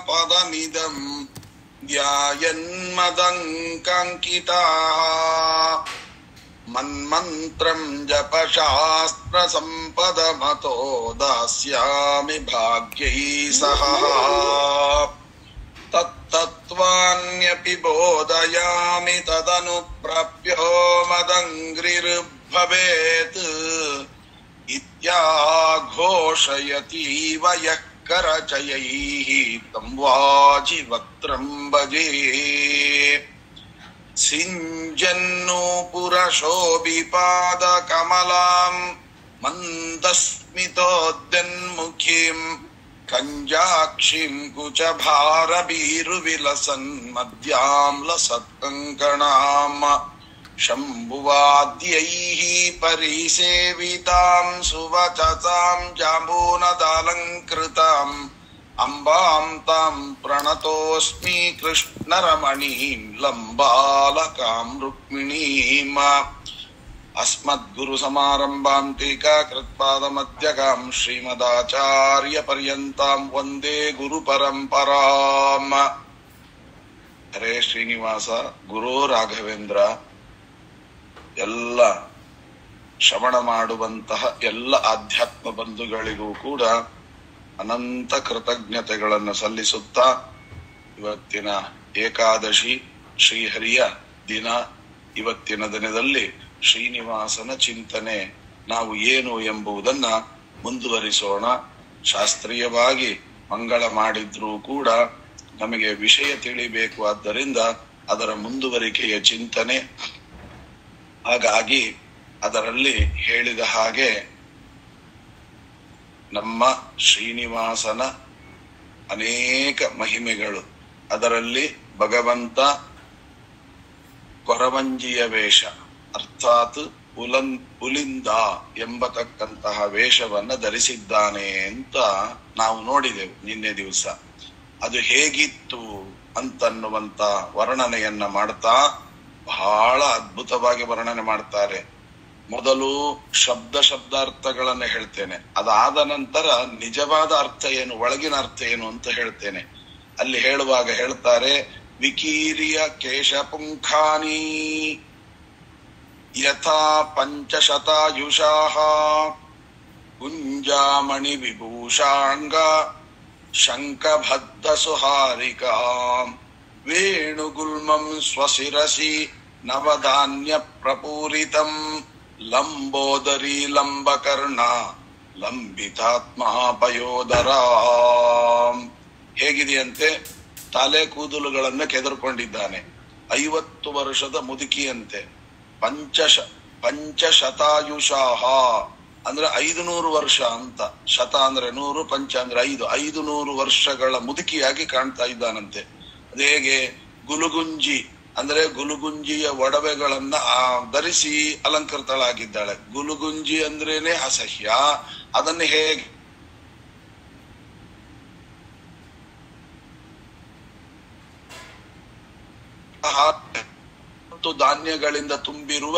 ಪದಮಿದಂ ಧ್ಯಾಯನ್ಮದಂಕಾಂಕಿತಾಃ ಮನ್ಮಂತ್ರಂ ಜಪಶಾಸ್ತ್ರ ಸಂಪದಮತೋ ದಾಸ್ಯಾಮಿ ಭಾಗ್ಯೈ ಸಹ ತತ್ತತ್ವಾನ್ಯಪಿ ಬೋಧಯಾಮಿ ತದನುಪ್ರಾಪ್ಯೋ ಮದಂಗ್ರಿರ್ಭವೇತ್ ಇತ್ಯಾಘೋಷಯತೀವ ಯಃ ಕರಚಯೈಃ ತಂ ವಾಜಿವಕ್ತ್ರಂ ಭಜೇ ಸಿಂಜನ್ನೂಪುರಶೋಭಿಪಾದ ಕಮಲಾಂ ಮಂದಸ್ಮಿತೋದ್ಯನ್ಮುಖೀಂ ಕಂಜಾಕ್ಷಿಂ ಕುಚಭಾರಭೀರುವಿಲಸನ್ ಮಧ್ಯಾಂ ಲಸತ್ಕಂಕಣಾಂ ಶಂಭುವಾದ್ಯೈಃ ಪರಿಸೇವಿತಾಂ ಸುವಚಸಾಂ ಜಾಂಬೂನದಾಲಂಕೃತಾಂ ಅಂಬಾಂ ತಾಂ ಪ್ರಣತೋಸ್ಮಿ ಕೃಷ್ಣರಮಣೀಂ ಲಂಬಾಲಕಾಂ ರುಕ್ಮಿಣೀಂ ಅಸ್ಮದ್ಗುರು ಸಮಾರಂಭಾಂ ಟೀಕಾಕೃತ್ಪಾದಮಧ್ಯಗಾಂ ಶ್ರೀಮದಾಚಾರ್ಯ ಪರ್ಯಂತಾಂ ವಂದೇ ಗುರು ಪರಂಪರಾಂ. ಹರೇ ಶ್ರೀನಿವಾಸ ಗುರು ರಾಘವೇಂದ್ರ. ಎಲ್ಲ ಶ್ರವಣ ಮಾಡುವಂತಹ ಎಲ್ಲ ಆಧ್ಯಾತ್ಮ ಬಂಧುಗಳಿಗೂ ಕೂಡ ಅನಂತ ಕೃತಜ್ಞತೆಗಳನ್ನು ಸಲ್ಲಿಸುತ್ತಾ, ಇವತ್ತಿನ ಏಕಾದಶಿ ಶ್ರೀಹರಿಯ ದಿನ. ಇವತ್ತಿನ ದಿನದಲ್ಲಿ ಶ್ರೀನಿವಾಸನ ಚಿಂತನೆ ನಾವು ಏನು ಎಂಬುದನ್ನ ಮುಂದುವರಿಸೋಣ. ಶಾಸ್ತ್ರೀಯವಾಗಿ ಮಂಗಳ ಮಾಡಿದ್ರೂ ಕೂಡ ನಮಗೆ ವಿಷಯ ತಿಳಿಬೇಕು, ಆದ್ದರಿಂದ ಅದರ ಮುಂದುವರಿಕೆಯ ಚಿಂತನೆ. ಹಾಗಾಗಿ ಅದರಲ್ಲಿ ಹೇಳಿದ ಹಾಗೆ ನಮ್ಮ ಶ್ರೀನಿವಾಸನ ಅನೇಕ ಮಹಿಮೆಗಳು, ಅದರಲ್ಲಿ ಭಗವಂತ ಕೊರವಂಜಿಯ ವೇಷ ಅರ್ಥಾತ್ ಪುಲಿಂದ ಎಂಬತಕ್ಕಂತಹ ವೇಷವನ್ನ ಧರಿಸಿದ್ದಾನೆ ಅಂತ ನಾವು ನೋಡಿದೆವು ನಿನ್ನೆ ದಿವಸ. ಅದು ಹೇಗಿತ್ತು ಅಂತನ್ನುವಂತ ವರ್ಣನೆಯನ್ನ ಮಾಡ್ತಾ ಬಹಳ ಅದ್ಭುತವಾಗಿ ವರ್ಣನೆ ಮಾಡ್ತಾರೆ. ಮೊದಲು ಶಬ್ದಾರ್ಥಗಳನ್ನ ಹೇಳ್ತೇನೆ, ಅದಾದ ನಂತರ ನಿಜವಾದ ಅರ್ಥ ಏನು, ಒಳಗಿನ ಅರ್ಥ ಏನು ಅಂತ ಹೇಳ್ತೇನೆ. ಅಲ್ಲಿ ಹೇಳುವಾಗ ಹೇಳ್ತಾರೆ, ವಿಕೀರ್ಯ ಕೇಶಪುಂಖಾನಿ ಯಥಾ ಪಂಚಶತಾಯುಷಾಃ ಕುಂಜಾಮಣಿ ವಿಭೂಷಾಂಗ ಶಂಖಬದ್ಧ ಸುಹಾರಿಕಾ ವೇಣುಗುಲ್ಮಂ ಸ್ವಶಿರಸಿ ನವಧಾನ್ಯ ಪ್ರಪೂರಿತಂ ಲಂಬೋದರಿ ಲಂಬಕರ್ಣ ಲಂಬಿತಾತ್ಮ ಪಯೋದರ. ಹೇಗಿದೆಯಂತೆ, ತಲೆ ಕೂದಲುಗಳನ್ನ ಕೆದರ್ಕೊಂಡಿದ್ದಾನೆ, 50 ವರ್ಷದ ಮುದುಕಿಯಂತೆ. ಪಂಚಶತಾಯುಷಾಃ ಅಂದ್ರೆ 500 ವರ್ಷ ಅಂತ. ಶತ ಅಂದ್ರೆ 100, ಪಂಚ ಅಂದ್ರೆ 500 ವರ್ಷಗಳ ಮುದುಕಿಯಾಗಿ ಕಾಣ್ತಾ ಇದ್ದಾನಂತೆ. ಅದೇಗೆ, ಗುಲುಗುಂಜಿ ಅಂದ್ರೆ ಗುಲುಗುಂಜಿಯ ಒಡವೆಗಳನ್ನ ಧರಿಸಿ ಅಲಂಕೃತಳಾಗಿದ್ದಾಳೆ. ಗುಲುಗುಂಜಿ ಅಂದ್ರೇನೆ ಅಸಹ್ಯ, ಅದನ್ನ ಹೇಗೆ ಧಾನ್ಯಗಳಿಂದ ತುಂಬಿರುವ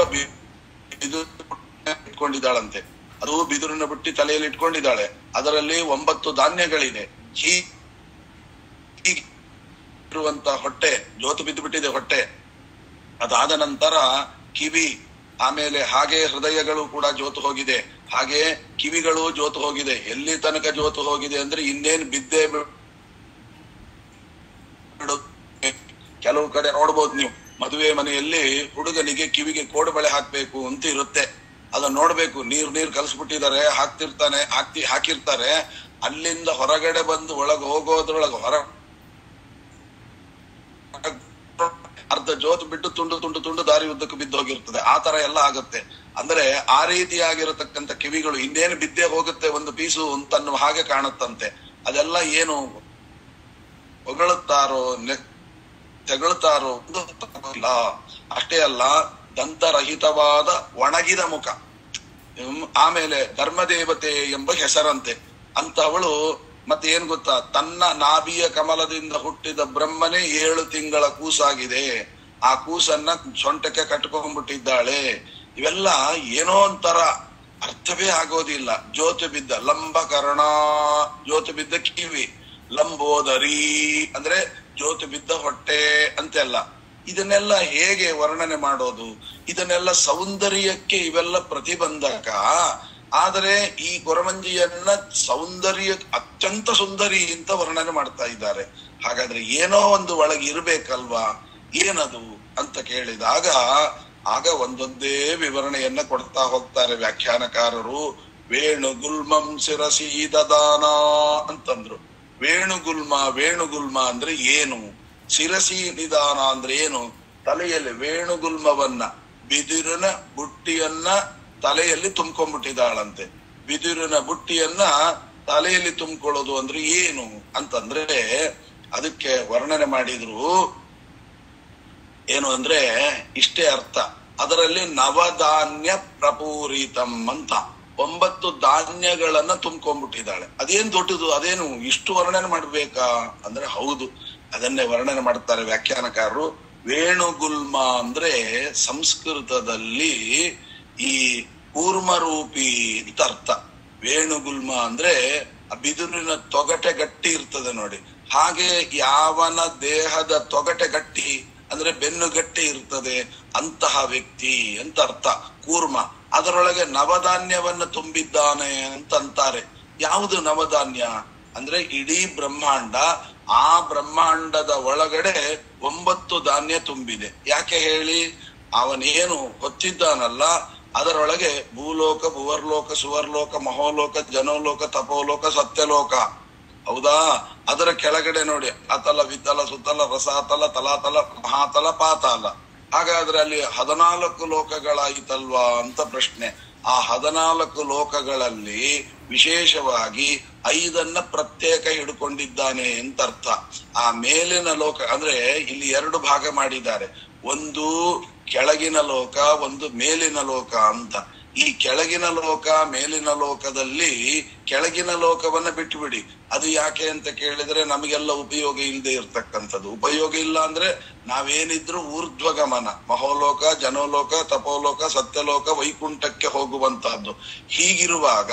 ಇಟ್ಕೊಂಡಿದ್ದಾಳಂತೆ. ಅದು ಬಿದಿರಿನ ಬುಟ್ಟಿ ತಲೆಯಲ್ಲಿ ಇಟ್ಕೊಂಡಿದ್ದಾಳೆ. ಅದರಲ್ಲಿ 9 ಧಾನ್ಯಗಳಿದೆ. ಇರುವಂತ ಹೊಟ್ಟೆ ಜೋತು ಬಿದ್ದು ಬಿಟ್ಟಿದೆ ಹೊಟ್ಟೆ. ಅದಾದ ನಂತರ ಕಿವಿ, ಆಮೇಲೆ ಹಾಗೆ ಹೃದಯಗಳು ಕೂಡ ಜೋತು ಹೋಗಿದೆ, ಹಾಗೆ ಕಿವಿಗಳು ಜೋತು ಹೋಗಿದೆ. ಎಲ್ಲಿ ತನಕ ಜೋತು ಹೋಗಿದೆ ಅಂದ್ರೆ ಇನ್ನೇನ್ ಬಿದ್ದೇ ಕೆಲವು ಕಡೆ ನೋಡ್ಬೋದು ನೀವು, ಮದುವೆ ಮನೆಯಲ್ಲಿ ಹುಡುಗನಿಗೆ ಕಿವಿಗೆ ಕೋಡುಬಳೆ ಹಾಕ್ಬೇಕು ಅಂತ ಇರುತ್ತೆ. ಅದನ್ನ ನೋಡ್ಬೇಕು, ನೀರ್ ಕಲಸ್ಬಿಟ್ಟಿದ್ದಾರೆ, ಹಾಕಿರ್ತಾರೆ. ಅಲ್ಲಿಂದ ಹೊರಗಡೆ ಬಂದು ಒಳಗೆ ಹೋಗೋದ್ರೊಳಗೆ ಅರ್ಧ ಜೋತು ಬಿಟ್ಟು ತುಂಡು ದಾರಿ ಉದ್ದಕ್ಕೂ ಬಿದ್ದು ಹೋಗಿರ್ತದೆ. ಆ ತರ ಎಲ್ಲ ಆಗುತ್ತೆ. ಅಂದ್ರೆ ಆ ರೀತಿಯಾಗಿರತಕ್ಕಂಥ ಕಿವಿಗಳು ಇನ್ನೇನು ಬಿದ್ದೇ ಹೋಗುತ್ತೆ ಒಂದು ಪೀಸು ಅಂತನ್ನುವ ಹಾಗೆ ಕಾಣುತ್ತಂತೆ. ಅದೆಲ್ಲ ಏನು ಹೊಗಳುತ್ತಾರೋ ತೆಗಳುತ್ತಾರೋ ಇಲ್ಲ. ಅಷ್ಟೇ ಅಲ್ಲ, ದಂತರಹಿತವಾದ ಒಣಗಿದ ಮುಖ. ಆಮೇಲೆ ಧರ್ಮದೇವತೆ ಎಂಬ ಹೆಸರಂತೆ ಅಂತವಳು. ಮತ್ತೆ ಏನ್ ಗೊತ್ತಾ, ತನ್ನ ನಾಭಿಯ ಕಮಲದಿಂದ ಹುಟ್ಟಿದ ಬ್ರಹ್ಮನೇ 7 ತಿಂಗಳ ಕೂಸಾಗಿದೆ. ಆ ಕೂಸನ್ನ ಸೊಂಟಕ್ಕೆ ಕಟ್ಕೊಂಡ್ಬಿಟ್ಟಿದ್ದಾಳೆ. ಇವೆಲ್ಲ ಏನೋ ಒಂಥರ ಅರ್ಥವೇ ಆಗೋದಿಲ್ಲ. ಜೋತು ಬಿದ್ದ ಲಂಬಕರ್ಣ, ಜೋತು ಬಿದ್ದ ಕಿವಿ, ಲಂಬೋದರಿ ಅಂದ್ರೆ ಜ್ಯೋತಿ ಬಿದ್ದ ಹೊಟ್ಟೆ ಅಂತೆಲ್ಲ. ಇದನ್ನೆಲ್ಲ ಹೇಗೆ ವರ್ಣನೆ ಮಾಡೋದು? ಇದನ್ನೆಲ್ಲ ಸೌಂದರ್ಯಕ್ಕೆ ಇವೆಲ್ಲ ಪ್ರತಿಬಂಧಕ. ಆದರೆ ಈ ಕೊರವಂಜಿಯನ್ನ ಸೌಂದರ್ಯ ಅತ್ಯಂತ ಸುಂದರಿ ಅಂತ ವರ್ಣನೆ ಮಾಡ್ತಾ ಇದ್ದಾರೆ. ಹಾಗಾದ್ರೆ ಏನೋ ಒಂದು ಒಳಗೆ ಇರ್ಬೇಕಲ್ವಾ, ಏನದು ಅಂತ ಕೇಳಿದಾಗ ಆಗ ಒಂದೊಂದೇ ವಿವರಣೆಯನ್ನ ಕೊಡ್ತಾ ಹೋಗ್ತಾರೆ ವ್ಯಾಖ್ಯಾನಕಾರರು. ವೇಣುಗುಲ್ಮಂ ಶಿರಸಿ ದದಾನ ಅಂತಂದ್ರು. ವೇಣುಗುಲ್ಮ ಅಂದ್ರೆ ಏನು? ಶಿರಸಿ ನಿಧಾನ ಅಂದ್ರೆ ಏನು? ತಲೆಯಲ್ಲಿ ವೇಣುಗುಲ್ಮವನ್ನ, ಬಿದಿರಿನ ಬುಟ್ಟಿಯನ್ನ ತಲೆಯಲ್ಲಿ ತುಂಬ್ಕೊಂಡ್ಬಿಟ್ಟಿದ್ದಾಳಂತೆ. ಬಿದಿರಿನ ಬುಟ್ಟಿಯನ್ನ ತಲೆಯಲ್ಲಿ ತುಂಬಿಕೊಳ್ಳೋದು ಅಂದ್ರೆ ಏನು ಅಂತಂದ್ರೆ ಅದಕ್ಕೆ ವರ್ಣನೆ ಮಾಡಿದ್ರು. ಏನು ಅಂದ್ರೆ ಇಷ್ಟೇ ಅರ್ಥ. ಅದರಲ್ಲಿ ನವಧಾನ್ಯ ಪ್ರಪೂರಿತಂ ಅಂತ 9 ಧಾನ್ಯಗಳನ್ನ ತುಂಬ್ಕೊಂಡ್ಬಿಟ್ಟಿದ್ದಾಳೆ. ಅದೇನ್ ದೊಡ್ಡದು, ಅದೇನು ಇಷ್ಟು ವರ್ಣನೆ ಮಾಡ್ಬೇಕಾ ಅಂದ್ರೆ ಹೌದು, ಅದನ್ನೇ ವರ್ಣನೆ ಮಾಡ್ತಾರೆ ವ್ಯಾಖ್ಯಾನಕಾರರು. ವೇಣುಗುಲ್ಮ ಅಂದ್ರೆ ಸಂಸ್ಕೃತದಲ್ಲಿ ಈ ಕೂರ್ಮರೂಪಿ ಅಂತ ಅರ್ಥ. ವೇಣುಗುಲ್ಮ ಅಂದ್ರೆ ಬಿದಿರಿನ ತೊಗಟೆ ಗಟ್ಟಿ ಇರ್ತದೆ ನೋಡಿ, ಹಾಗೆ ಯಾವನ ದೇಹದ ತೊಗಟೆ ಗಟ್ಟಿ ಅಂದ್ರೆ ಬೆನ್ನು ಗಟ್ಟಿ ಇರ್ತದೆ ಅಂತಹ ವ್ಯಕ್ತಿ ಅಂತ ಅರ್ಥ ಕೂರ್ಮ. ಅದರೊಳಗೆ ನವಧಾನ್ಯವನ್ನ ತುಂಬಿದ್ದಾನೆ ಅಂತ ಅಂತಾರೆ. ಯಾವುದು ನವಧಾನ್ಯ ಅಂದ್ರೆ ಇಡೀ ಬ್ರಹ್ಮಾಂಡ, ಆ ಬ್ರಹ್ಮಾಂಡದ ಒಳಗಡೆ 9 ಧಾನ್ಯ ತುಂಬಿದೆ. ಯಾಕೆ ಹೇಳಿ? ಅವನೇನು ಹೊತ್ತಿದ್ದಾನಲ್ಲ ಅದರೊಳಗೆ ಭೂಲೋಕ, ಭುವರ್ಲೋಕ, ಸುವರ್ಲೋಕ, ಮಹೋಲೋಕ, ಜನೋಲೋಕ, ತಪೋಲೋಕ, ಸತ್ಯಲೋಕ. ಹೌದಾ? ಅದರ ಕೆಳಗಡೆ ನೋಡಿ ಅತಲ, ವಿತಲ, ಸುತಲ, ರಸಾತಲ, ತಲಾತಲ, ಮಹಾತಲ, ಪಾತಾಲ. ಹಾಗಾದ್ರೆ ಅಲ್ಲಿ 14 ಲೋಕಗಳಾಯಿತಲ್ವಾ ಅಂತ ಪ್ರಶ್ನೆ. ಆ 14 ಲೋಕಗಳಲ್ಲಿ ವಿಶೇಷವಾಗಿ 5 ಪ್ರತ್ಯೇಕ ಹಿಡ್ಕೊಂಡಿದ್ದಾನೆ ಅಂತ ಅರ್ಥ. ಆ ಮೇಲಿನ ಲೋಕ ಅಂದ್ರೆ ಇಲ್ಲಿ 2 ಭಾಗ ಮಾಡಿದ್ದಾರೆ. ಒಂದು ಕೆಳಗಿನ ಲೋಕ, ಒಂದು ಮೇಲಿನ ಲೋಕ ಅಂತ. ಈ ಕೆಳಗಿನ ಲೋಕ ಮೇಲಿನ ಲೋಕದಲ್ಲಿ ಕೆಳಗಿನ ಲೋಕವನ್ನ ಬಿಟ್ಟುಬಿಡಿ. ಅದು ಯಾಕೆ ಅಂತ ಕೇಳಿದ್ರೆ ನಮಗೆಲ್ಲ ಉಪಯೋಗ ಇಲ್ಲದೆ ಇರ್ತಕ್ಕಂಥದ್ದು. ಉಪಯೋಗ ಇಲ್ಲ ಅಂದ್ರೆ ನಾವೇನಿದ್ರು ಊರ್ಧ್ವಗಮನ, ಮಹೋಲೋಕ, ಜನೋಲೋಕ, ತಪೋಲೋಕ, ಸತ್ಯಲೋಕ, ವೈಕುಂಠಕ್ಕೆ ಹೋಗುವಂತಹದ್ದು. ಹೀಗಿರುವಾಗ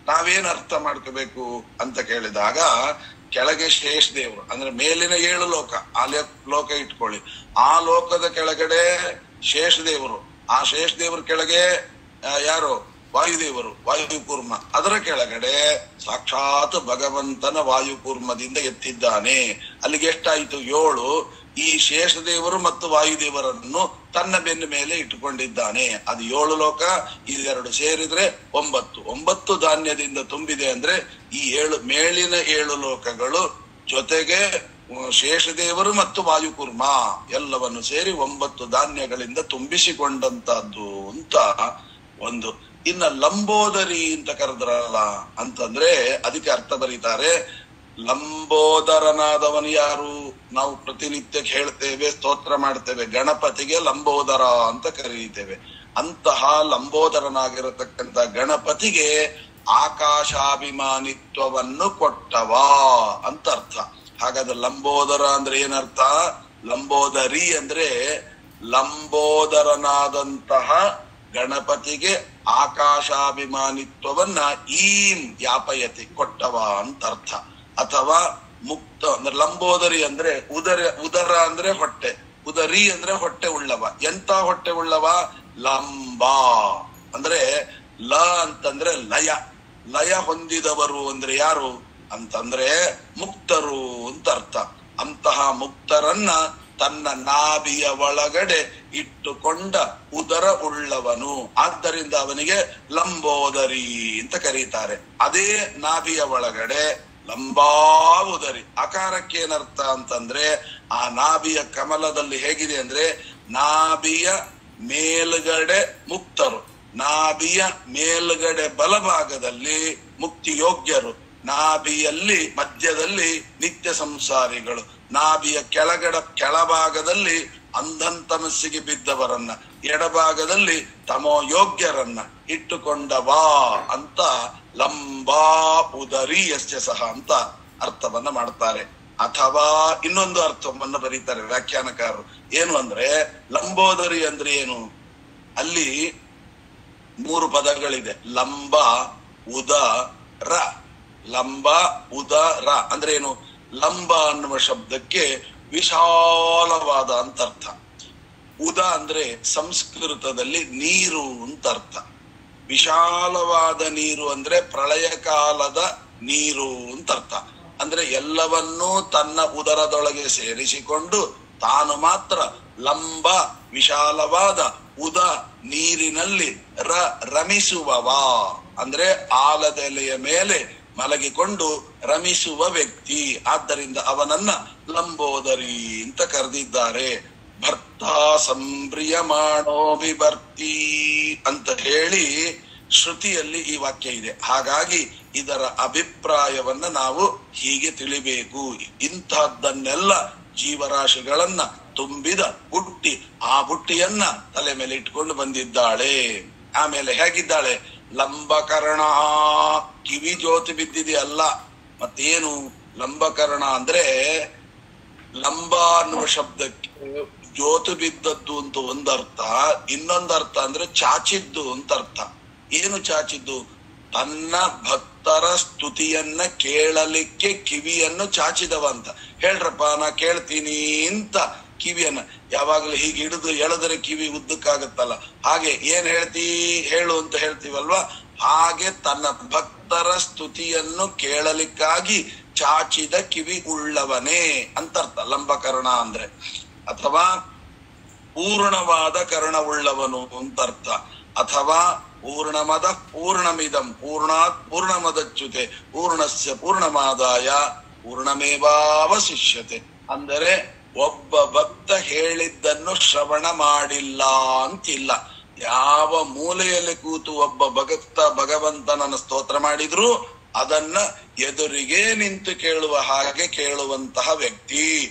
ನಾವೇನ್ ಅರ್ಥ ಮಾಡ್ಕೋಬೇಕು ಅಂತ ಕೇಳಿದಾಗ ಕೆಳಗೆ ಶೇಷ ದೇವರು ಅಂದ್ರೆ ಮೇಲಿನ 7 ಲೋಕ, ಆ ಲೋಕ ಇಟ್ಕೊಳ್ಳಿ. ಆ ಲೋಕದ ಕೆಳಗಡೆ ಶೇಷ ದೇವರು, ಆ ಶೇಷ ದೇವರ ಕೆಳಗೆ ಯಾರು? ವಾಯುದೇವರು, ವಾಯುಕೂರ್ಮ. ಅದರ ಕೆಳಗಡೆ ಸಾಕ್ಷಾತ್ ಭಗವಂತನ ವಾಯುಕೂರ್ಮದಿಂದ ಎತ್ತಿದ್ದಾನೆ. ಅಲ್ಲಿಗೆ ಎಷ್ಟಾಯ್ತು? 7. ಈ ಶೇಷದೇವರು ಮತ್ತು ವಾಯುದೇವರನ್ನು ತನ್ನ ಬೆನ್ನ ಮೇಲೆ ಇಟ್ಟುಕೊಂಡಿದ್ದಾನೆ. ಅದು 7 ಲೋಕ. ಇದೆರಡು ಸೇರಿದ್ರೆ 9. 9 ಧಾನ್ಯದಿಂದ ತುಂಬಿದೆ ಅಂದ್ರೆ ಈ 7 ಮೇಲಿನ 7 ಲೋಕಗಳು ಜೊತೆಗೆ ಶೇಷದೇವರು ಮತ್ತು ವಾಯುಕೂರ್ಮ ಎಲ್ಲವನ್ನು ಸೇರಿ 9 ಧಾನ್ಯಗಳಿಂದ ತುಂಬಿಸಿಕೊಂಡಂತದ್ದು ಅಂತ ಒಂದು. ಇನ್ನ ಲಂಬೋದರಿ ಅಂತ ಕರೆದ್ರಲ್ಲ ಅಂತಂದ್ರೆ ಅದಕ್ಕೆ ಅರ್ಥ ಬರೀತಾರೆ. ಲಂಬೋದರನಾದವನು ಯಾರು? ನಾವು ಪ್ರತಿನಿತ್ಯ ಹೇಳ್ತೇವೆ, ಸ್ತೋತ್ರ ಮಾಡ್ತೇವೆ. ಗಣಪತಿಗೆ ಲಂಬೋದರ ಅಂತ ಕರೀತೇವೆ. ಅಂತಹ ಲಂಬೋದರನಾಗಿರತಕ್ಕಂತ ಗಣಪತಿಗೆ ಆಕಾಶಾಭಿಮಾನಿತ್ವವನ್ನು ಕೊಟ್ಟವ ಅಂತ ಅರ್ಥ. ಹಾಗಾದ್ರೆ ಲಂಬೋದರ ಅಂದ್ರೆ ಏನರ್ಥ? ಲಂಬೋದರಿ ಅಂದ್ರೆ ಲಂಬೋದರನಾದಂತಹ ಗಣಪತಿಗೆ ಆಕಾಶಾಭಿಮಾನಿತ್ವವನ್ನ ಈಂ ಯಾಪಯತಿ ಕೊಟ್ಟವ ಅಂತ ಅರ್ಥ. ಅಥವಾ ಮುಕ್ತ ಅಂದ್ರೆ ಲಂಬೋದರಿ ಅಂದ್ರೆ ಉದರ ಅಂದ್ರೆ ಹೊಟ್ಟೆ, ಉದರಿ ಅಂದ್ರೆ ಹೊಟ್ಟೆ ಉಳ್ಳವ. ಎಂತ ಹೊಟ್ಟೆ ಉಳ್ಳವ? ಲಂಬ ಅಂದ್ರೆ ಲ ಅಂತಂದ್ರೆ ಲಯ, ಲಯ ಹೊಂದಿದವರು ಅಂದ್ರೆ ಯಾರು ಅಂತಂದ್ರೆ ಮುಕ್ತರು ಅಂತ ಅರ್ಥ. ಅಂತಹ ಮುಕ್ತರನ್ನ ತನ್ನ ನಾಭಿಯ ಒಳಗಡೆ ಇಟ್ಟುಕೊಂಡ ಉದರ ಉಳ್ಳವನು. ಆದ್ದರಿಂದ ಅವನಿಗೆ ಲಂಬೋದರಿ ಅಂತ ಕರೀತಾರೆ. ಅದೇ ನಾಭಿಯ ಒಳಗಡೆ ಲಂಬಾವುದರಿ ಅಕಾರಕ್ಕೆ ಏನರ್ಥ ಅಂತಂದ್ರೆ ಆ ನಾಭಿಯ ಕಮಲದಲ್ಲಿ ಹೇಗಿದೆ ಅಂದ್ರೆ ನಾಭಿಯ ಮೇಲ್ಗಡೆ ಮುಕ್ತರು, ನಾಭಿಯ ಮೇಲ್ಗಡೆ ಬಲಭಾಗದಲ್ಲಿ ಮುಕ್ತಿ ಯೋಗ್ಯರು, ನಾಭಿಯಲ್ಲಿ ಮಧ್ಯದಲ್ಲಿ ನಿತ್ಯ ಸಂಸಾರಿಗಳು, ನಾಭಿಯ ಕೆಳಭಾಗದಲ್ಲಿ ಅಂಧಂತಮಸ್ಸಿಗೆ ಬಿದ್ದವರನ್ನ, ಎಡಭಾಗದಲ್ಲಿ ತಮೋ ಯೋಗ್ಯರನ್ನ ಇಟ್ಟುಕೊಂಡವಾ ಅಂತ ಲಂಬಾ ಉದರಿ ಯಸ್ಯ ಸಹ ಅಂತ ಅರ್ಥವನ್ನ ಮಾಡ್ತಾರೆ. ಅಥವಾ ಇನ್ನೊಂದು ಅರ್ಥವನ್ನ ಬರೀತಾರೆ ವ್ಯಾಖ್ಯಾನಕಾರರು. ಏನು ಅಂದ್ರೆ ಲಂಬೋದರಿ ಅಂದ್ರೆ ಏನು? ಅಲ್ಲಿ 3 ಪದಗಳಿದೆ. ಲಂಬ ಉದ ರ. ಲಂಬ ಉದ ರ ಅಂದ್ರೆ ಏನು? ಲಂಬ ಅನ್ನುವ ಶಬ್ದಕ್ಕೆ ವಿಶಾಲವಾದ ಅಂತ ಅರ್ಥ. ಉದ ಅಂದ್ರೆ ಸಂಸ್ಕೃತದಲ್ಲಿ ನೀರು ಅಂತ ಅರ್ಥ. ವಿಶಾಲವಾದ ನೀರು ಅಂದ್ರೆ ಪ್ರಳಯ ಕಾಲದ ನೀರು ಅಂತ ಅರ್ಥ. ಅಂದ್ರೆ ಎಲ್ಲವನ್ನೂ ತನ್ನ ಉದರದೊಳಗೆ ಸೇರಿಸಿಕೊಂಡು ತಾನು ಮಾತ್ರ ಲಂಬ ವಿಶಾಲವಾದ ಉದ ನೀರಿನಲ್ಲಿ ರಮಿಸುವವ ಅಂದ್ರೆ ಆಲದೆಲೆಯ ಮೇಲೆ ಮಲಗಿಕೊಂಡು ರಮಿಸುವ ವ್ಯಕ್ತಿ. ಆದ್ದರಿಂದ ಅವನನ್ನ ಲಂಬೋದರಿ ಅಂತ ಕರೆದಿದ್ದಾರೆ. ಭರ್ತ ಸಂಪ್ರಿಯಮಾಣೋ ವಿಭರ್ತಿ ಅಂತ ಹೇಳಿ ಶ್ರುತಿಯಲ್ಲಿ ಈ ವಾಕ್ಯ ಇದೆ. ಹಾಗಾಗಿ ಇದರ ಅಭಿಪ್ರಾಯವನ್ನ ನಾವು ಹೀಗೆ ತಿಳಿಬೇಕು. ಇಂತಹದ್ದನ್ನೆಲ್ಲ ಜೀವರಾಶಿಗಳನ್ನ ತುಂಬಿದ ಬುಟ್ಟಿ, ಆ ಬುಟ್ಟಿಯನ್ನ ತಲೆ ಮೇಲೆ ಇಟ್ಕೊಂಡು ಬಂದಿದ್ದಾಳೆ. ಆಮೇಲೆ ಹೇಗಿದ್ದಾಳೆ? ಲಂಬಕರ್ಣ, ಕಿವಿ ಜ್ಯೋತಿ ಬಿದ್ದಿದೆಯಲ್ಲ. ಮತ್ತೇನು ಲಂಬಕರ್ಣ ಅಂದ್ರೆ? ಲಂಬ ಅನ್ನುವ ಶಬ್ದಕ್ಕೆ ಜ್ಯೋತಿ ಬಿದ್ದದ್ದು ಅಂತ ಒಂದರ್ಥ, ಇನ್ನೊಂದರ್ಥ ಅಂದ್ರೆ ಚಾಚಿದ್ದು ಅಂತ ಅರ್ಥ. ಏನು ಚಾಚಿದ್ದು? ತನ್ನ ಭಕ್ತರ ಸ್ತುತಿಯನ್ನ ಕೇಳಲಿಕ್ಕೆ ಕಿವಿಯನ್ನು ಚಾಚಿದವ ಅಂತ. ಹೇಳ್ರಪ್ಪ ನಾ ಕೇಳ್ತೀನಿ ಅಂತ ಕಿವಿಯನ್ನ ಯಾವಾಗ್ಲೂ ಹೀಗೆ ಹಿಡಿದು ಎಳೆದರೆ ಕಿವಿ ಉದ್ದಕ್ಕಾಗತ್ತಲ್ಲ, ಹಾಗೆ ಏನ್ ಹೇಳು ಅಂತ ಹೇಳ್ತೀವಲ್ವಾ, ಹಾಗೆ ತನ್ನ ಭಕ್ತರ ಸ್ತುತಿಯನ್ನು ಕೇಳಲಿಕ್ಕಾಗಿ ಚಾಚಿದ ಕಿವಿ ಉಳ್ಳವನೇ ಅಂತರ್ಥ ಲಂಬಕರ್ಣ ಅಂದ್ರೆ. ಅಥವಾ ಪೂರ್ಣವಾದ ಕರ್ಣವುಳ್ಳವನು ಅಂತರ್ಥ. ಅಥವಾ ಪೂರ್ಣಮದ ಪೂರ್ಣಮಿದಂ ಪೂರ್ಣಾತ್ ಪೂರ್ಣಮದಚ್ಯುತೆ ಪೂರ್ಣಸ್ಯ ಪೂರ್ಣಮಾದಾಯ ಪೂರ್ಣಮೇವಾವಶಿಷ್ಯತೆ. ಅಂದರೆ ಒಬ್ಬ ಭಕ್ತ ಹೇಳಿದ್ದನ್ನು ಶ್ರವಣ ಮಾಡಿಲ್ಲ ಅಂತಿಲ್ಲ. ಯಾವ ಮೂಲೆಯಲ್ಲಿ ಕೂತು ಒಬ್ಬ ಭಕ್ತ ಭಗವಂತನನ್ನ ಸ್ತೋತ್ರ ಮಾಡಿದ್ರು ಅದನ್ನ ಎದುರಿಗೆ ನಿಂತು ಕೇಳುವ ಹಾಗೆ ಕೇಳುವಂತಹ ವ್ಯಕ್ತಿ.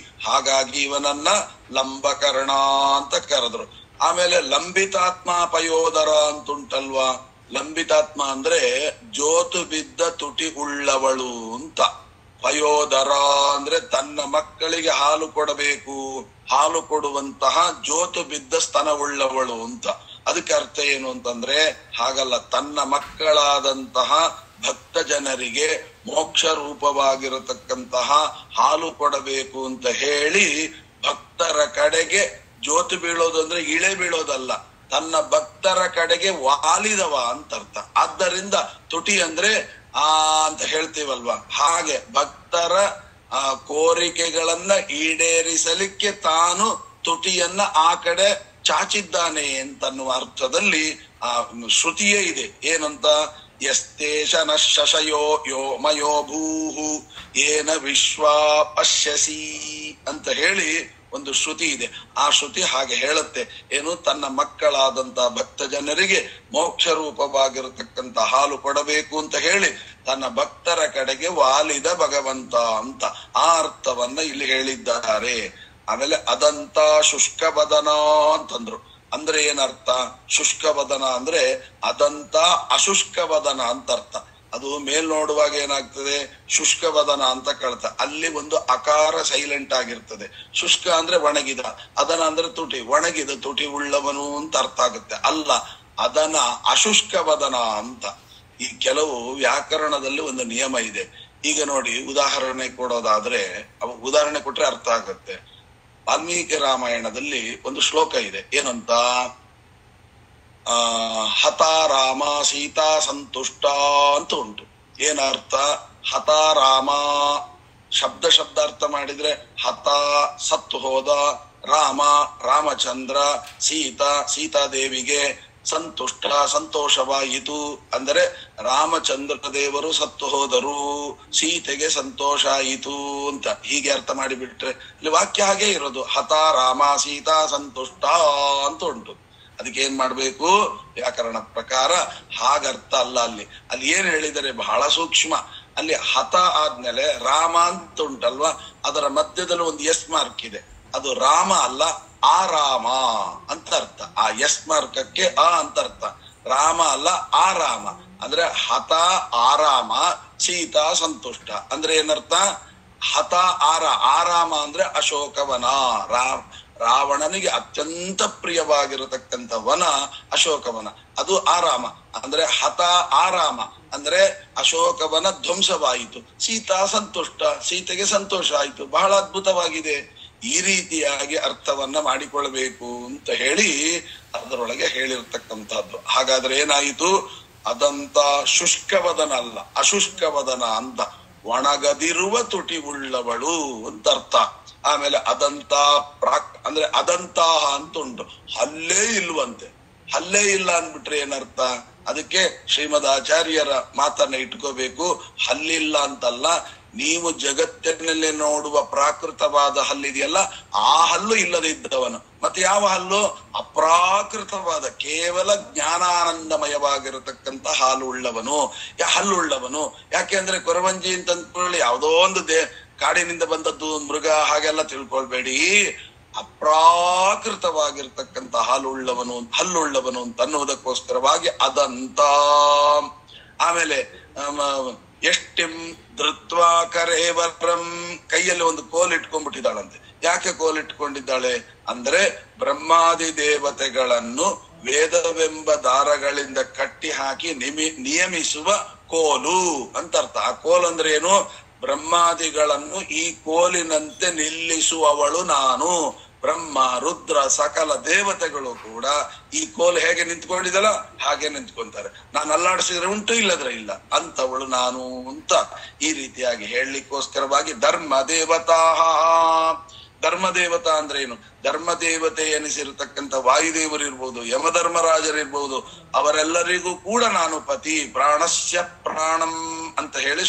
ಹಾಗಾಗಿ ಇವನನ್ನ ಲಂಬಕರ್ಣ ಅಂತ ಕರೆದ್ರು. ಆಮೇಲೆ ಲಂಬಿತಾತ್ಮ ಪಯೋದರ ಅಂತುಂಟಲ್ವಾ. ಲಂಬಿತಾತ್ಮ ಅಂದ್ರೆ ಜೋತು ಬಿದ್ದ ತುಟಿ ಉಳ್ಳವಳು ಅಂತ. ಪಯೋದರ ಅಂದ್ರೆ ತನ್ನ ಮಕ್ಕಳಿಗೆ ಹಾಲು ಕೊಡಬೇಕು, ಹಾಲು ಕೊಡುವಂತಹ ಜೋತು ಬಿದ್ದ ಸ್ತನವುಳ್ಳವಳು ಅಂತ. ಅದಕ್ಕೆ ಅರ್ಥ ಏನು ಅಂತಂದ್ರೆ, ಹಾಗಲ್ಲ, ತನ್ನ ಮಕ್ಕಳಾದಂತಹ ಭಕ್ತ ಜನರಿಗೆ ಮೋಕ್ಷ ರೂಪವಾಗಿರತಕ್ಕಂತಹ ಹಾಲು ಕೊಡಬೇಕು ಅಂತ ಹೇಳಿ ಭಕ್ತರ ಕಡೆಗೆ ಜ್ಯೋತಿ ಬೀಳೋದು ಅಂದ್ರೆ ಇಳೆ ಬೀಳೋದಲ್ಲ, ತನ್ನ ಭಕ್ತರ ಕಡೆಗೆ ವಾಲಿದವ ಅಂತ ಅರ್ಥ. ಆದ್ದರಿಂದ ತುಟಿ ಅಂದ್ರೆ ಅಂತ ಹೇಳ್ತೀವಲ್ವಾ, ಹಾಗೆ ಭಕ್ತರ ಕೋರಿಕೆಗಳನ್ನ ಈಡೇರಿಸಲಿಕ್ಕೆ ತಾನು ತುಟಿಯನ್ನ ಆ ಕಡೆ ಚಾಚಿದ್ದಾನೆ ಅಂತನ್ನುವ ಅರ್ಥದಲ್ಲಿ ಆ ಶ್ರುತಿಯೇ ಇದೆ. ಏನಂತ? ಯಸ್ತೇಶ ನ ಶಶಯೋ ಯೋ ಮಯೋ ಭೂಹು ಏನ ವಿಶ್ವ ಪಶ್ಯಸಿ ಅಂತ ಹೇಳಿ ಒಂದು ಶ್ರುತಿ ಇದೆ. ಆ ಶ್ರುತಿ ಹಾಗೆ ಹೇಳುತ್ತೆ. ಏನು? ತನ್ನ ಮಕ್ಕಳಾದಂತ ಭಕ್ತ ಜನರಿಗೆ ಮೋಕ್ಷ ರೂಪವಾಗಿರತಕ್ಕಂತ ಹಾಲು ಕೊಡಬೇಕು ಅಂತ ಹೇಳಿ ತನ್ನ ಭಕ್ತರ ಕಡೆಗೆ ವಾಲಿದ ಭಗವಂತ ಅಂತ ಆ ಅರ್ಥವನ್ನ ಇಲ್ಲಿ ಹೇಳಿದ್ದಾರೆ. ಆಮೇಲೆ ಅದಂತ ಶುಷ್ಕವದನ ಅಂತಂದ್ರು. ಅಂದ್ರೆ ಏನರ್ಥ? ಶುಷ್ಕವದನ ಅಂದ್ರೆ ಅದಂತ ಅಶುಷ್ಕವದನ ಅಂತ ಅರ್ಥ. ಅದು ಮೇಲ್ ನೋಡುವಾಗ ಏನಾಗ್ತದೆ? ಶುಷ್ಕವದನ ಅಂತ ಕಳ್ತ. ಅಲ್ಲಿ ಒಂದು ಅಕಾರ ಸೈಲೆಂಟ್ ಆಗಿರ್ತದೆ. ಶುಷ್ಕ ಅಂದ್ರೆ ಒಣಗಿದ, ಅದನ ಅಂದ್ರೆ ತುಟಿ, ಒಣಗಿದ ತುಟಿ ಉಳ್ಳವನು ಅಂತ ಅರ್ಥ ಆಗುತ್ತೆ. ಅಲ್ಲ, ಅದನ ಅಶುಷ್ಕವದನ ಅಂತ. ಈ ಕೆಲವು ವ್ಯಾಕರಣದಲ್ಲಿ ಒಂದು ನಿಯಮ ಇದೆ. ಈಗ ನೋಡಿ, ಉದಾಹರಣೆ ಕೊಡೋದಾದ್ರೆ, ಉದಾಹರಣೆ ಕೊಟ್ರೆ ಅರ್ಥ ಆಗುತ್ತೆ. ವಾಲ್ಮೀಕಿ ರಾಮಾಯಣದಲ್ಲಿ ಒಂದು ಶ್ಲೋಕ ಇದೆ. ಏನಂತ? ಹತ ರಾಮ ಸೀತಾ ಸಂತುಷ್ಟ ಅಂತ ಉಂಟು. ಏನರ್ಥ? ಹತ ರಾಮ ಶಬ್ದಾರ್ಥ ಮಾಡಿದ್ರೆ ಹತ ಸತ್ತು ಹೋದ, ರಾಮ ರಾಮಚಂದ್ರ, ಸೀತಾದೇವಿಗೆ ಸಂತುಷ್ಟ ಸಂತೋಷವಾಯಿತು ಅಂದರೆ ರಾಮಚಂದ್ರ ದೇವರು ಸತ್ತು ಹೋದರು, ಸೀತೆಗೆ ಸಂತೋಷ ಆಯಿತು ಅಂತ ಹೀಗೆ ಅರ್ಥ ಮಾಡಿಬಿಟ್ರೆ ಇಲ್ಲಿ ವಾಕ್ಯ ಹಾಗೆ ಇರೋದು. ಹತ ರಾಮ ಸೀತಾ ಸಂತುಷ್ಟ ಅಂತ ಉಂಟು. ಅದಕ್ಕೆ ಏನ್ ಮಾಡ್ಬೇಕು? ವ್ಯಾಕರಣ ಪ್ರಕಾರ ಹಾಗರ್ಥ ಅಲ್ಲ. ಅಲ್ಲಿ ಏನ್ ಹೇಳಿದರೆ ಬಹಳ ಸೂಕ್ಷ್ಮ. ಅಲ್ಲಿ ಹತ ಆದ್ಮೇಲೆ ರಾಮ ಅಂತ ಉಂಟಲ್ವಾ, ಅದರ ಮಧ್ಯದಲ್ಲಿ ಒಂದು ಎಸ್ ಮಾರ್ಕ್ ಇದೆ. ಅದು ರಾಮ ಅಲ್ಲ, ಆರಾಮ ಅಂತ ಅರ್ಥ. ಆ ಎಸ್ ಮಾರ್ಕಕ್ಕೆ ಆ ಅಂತ ಅರ್ಥ. ರಾಮ ಅಲ್ಲ, ಆರಾಮ ಅಂದ್ರೆ ಹತ ಆರಾಮ ಸೀತಾ ಸಂತುಷ್ಟ ಅಂದ್ರೆ ಏನರ್ಥ? ಹತ ಆರಾಮ ಅಂದ್ರೆ ಅಶೋಕವನ, ರಾವಣನಿಗೆ ಅತ್ಯಂತ ಪ್ರಿಯವಾಗಿರತಕ್ಕಂಥ ವನ ಅಶೋಕವನ. ಅದು ಆರಾಮ ಅಂದ್ರೆ ಹತ ಆರಾಮ ಅಂದ್ರೆ ಅಶೋಕವನ ಧ್ವಂಸವಾಯಿತು, ಸೀತಾ ಸಂತುಷ್ಟ, ಸೀತೆಗೆ ಸಂತೋಷ ಆಯಿತು, ಬಹಳ ಅದ್ಭುತವಾಗಿದೆ. ಈ ರೀತಿಯಾಗಿ ಅರ್ಥವನ್ನ ಮಾಡಿಕೊಳ್ಬೇಕು ಅಂತ ಹೇಳಿ ಅದರೊಳಗೆ ಹೇಳಿರ್ತಕ್ಕಂಥದ್ದು. ಹಾಗಾದ್ರೆ ಏನಾಯಿತು? ಅದಂತ ಶುಷ್ಕವದನ ಅಲ್ಲ, ಅಶುಷ್ಕವದನ ಅಂತ, ಒಣಗದಿರುವ ತುಟಿ ಉಳ್ಳವಳು ಅಂತ ಅರ್ಥ. ಆಮೇಲೆ ಅದಂತ ಅಂದ್ರೆ ಅದಂತಹ ಅಂತ ಉಂಟು, ಹಲ್ಲೇ ಇಲ್ವಂತೆ. ಹಲ್ಲೇ ಇಲ್ಲ ಅಂದ್ಬಿಟ್ರೆ ಏನರ್ಥ? ಅದಕ್ಕೆ ಶ್ರೀಮದ್ ಆಚಾರ್ಯರ ಮಾತನ್ನ ಇಟ್ಕೋಬೇಕು. ಹಲ್ಲಿಲ್ಲ ಅಂತಲ್ಲ, ನೀವು ಜಗತ್ತಿನಲ್ಲಿ ನೋಡುವ ಪ್ರಾಕೃತವಾದ ಹಲ್ಲಿದೆಯಲ್ಲ, ಆ ಹಲ್ಲು ಇಲ್ಲದೆ ಇದ್ದವನು. ಮತ್ತೆ ಯಾವ ಹಲ್ಲು? ಅಪ್ರಾಕೃತವಾದ ಕೇವಲ ಜ್ಞಾನಾನಂದಮಯವಾಗಿರತಕ್ಕಂಥ ಹಾಲು ಉಳ್ಳವನು, ಹಲ್ಲುಳ್ಳವನು. ಯಾಕೆಂದ್ರೆ ಕೊರವಂಜಿ ಅಂತ ಅಂದ್ಕೊಳ್ಳಿ, ಯಾವುದೋ ಒಂದು ಕಾಡಿನಿಂದ ಬಂದದ್ದು ಮೃಗ ಹಾಗೆಲ್ಲ ತಿಳ್ಕೊಳ್ಬೇಡಿ. ಅಪ್ರಾಕೃತವಾಗಿರ್ತಕ್ಕಂಥ ಹಲ್ಲುಳ್ಳವನು ಅಂತ ಅನ್ನುವುದಕ್ಕೋಸ್ಕರವಾಗಿ ಅದಂತ. ಆಮೇಲೆ ಎಷ್ಟಿಂ ಧೃತ್ವಾ ಕರೇವರಂ, ಕೈಯಲ್ಲಿ ಒಂದು ಕೋಲ್ ಇಟ್ಕೊಂಡ್ಬಿಟ್ಟಿದ್ದಾಳಂತೆ. ಯಾಕೆ ಕೋಲ್ ಇಟ್ಕೊಂಡಿದ್ದಾಳೆ ಅಂದ್ರೆ ಬ್ರಹ್ಮಾದಿ ದೇವತೆಗಳನ್ನು ವೇದವೆಂಬ ದಾರಗಳಿಂದ ಕಟ್ಟಿ ಹಾಕಿ ನಿಯಮಿಸುವ ಕೋಲು ಅಂತ ಅರ್ಥ. ಆ ಕೋಲ್ ಅಂದ್ರೆ ಏನು? ಬ್ರಹ್ಮಾದಿಗಳನ್ನು ಈ ಕೋಲಿನಂತೆ ನಿಲ್ಲಿಸುವವಳು ನಾನು. ಬ್ರಹ್ಮ ರುದ್ರ ಸಕಲ ದೇವತೆಗಳು ಕೂಡ ಈ ಕೋಲು ಹೇಗೆ ನಿಂತ್ಕೊಂಡಿದಲ್ಲ ಹಾಗೆ ನಿಂತ್ಕೊಂತಾರೆ. ನಾನು ಅಲ್ಲಾಡಿಸಿದ್ರೆ ಉಂಟು, ಇಲ್ಲದ್ರೆ ಇಲ್ಲ, ಅಂತವಳು ನಾನು ಅಂತ ಈ ರೀತಿಯಾಗಿ ಹೇಳಲಿಕ್ಕೋಸ್ಕರವಾಗಿ ಧರ್ಮ ದೇವತಾ. ಧರ್ಮದೇವತಾ ಅಂದ್ರೆ ಏನು? ಧರ್ಮದೇವತೆ ಎನಿಸಿರತಕ್ಕಂಥ ವಾಯುದೇವರು ಇರ್ಬೋದು, ಯಮಧರ್ಮರಾಜರಿರ್ಬೋದು, ಅವರೆಲ್ಲರಿಗೂ ಕೂಡ ನಾನು ಪತಿ. ಪ್ರಾಣಸ್ಯ ಪ್ರಾಣಂ ಅಂತ ಹೇಳಿ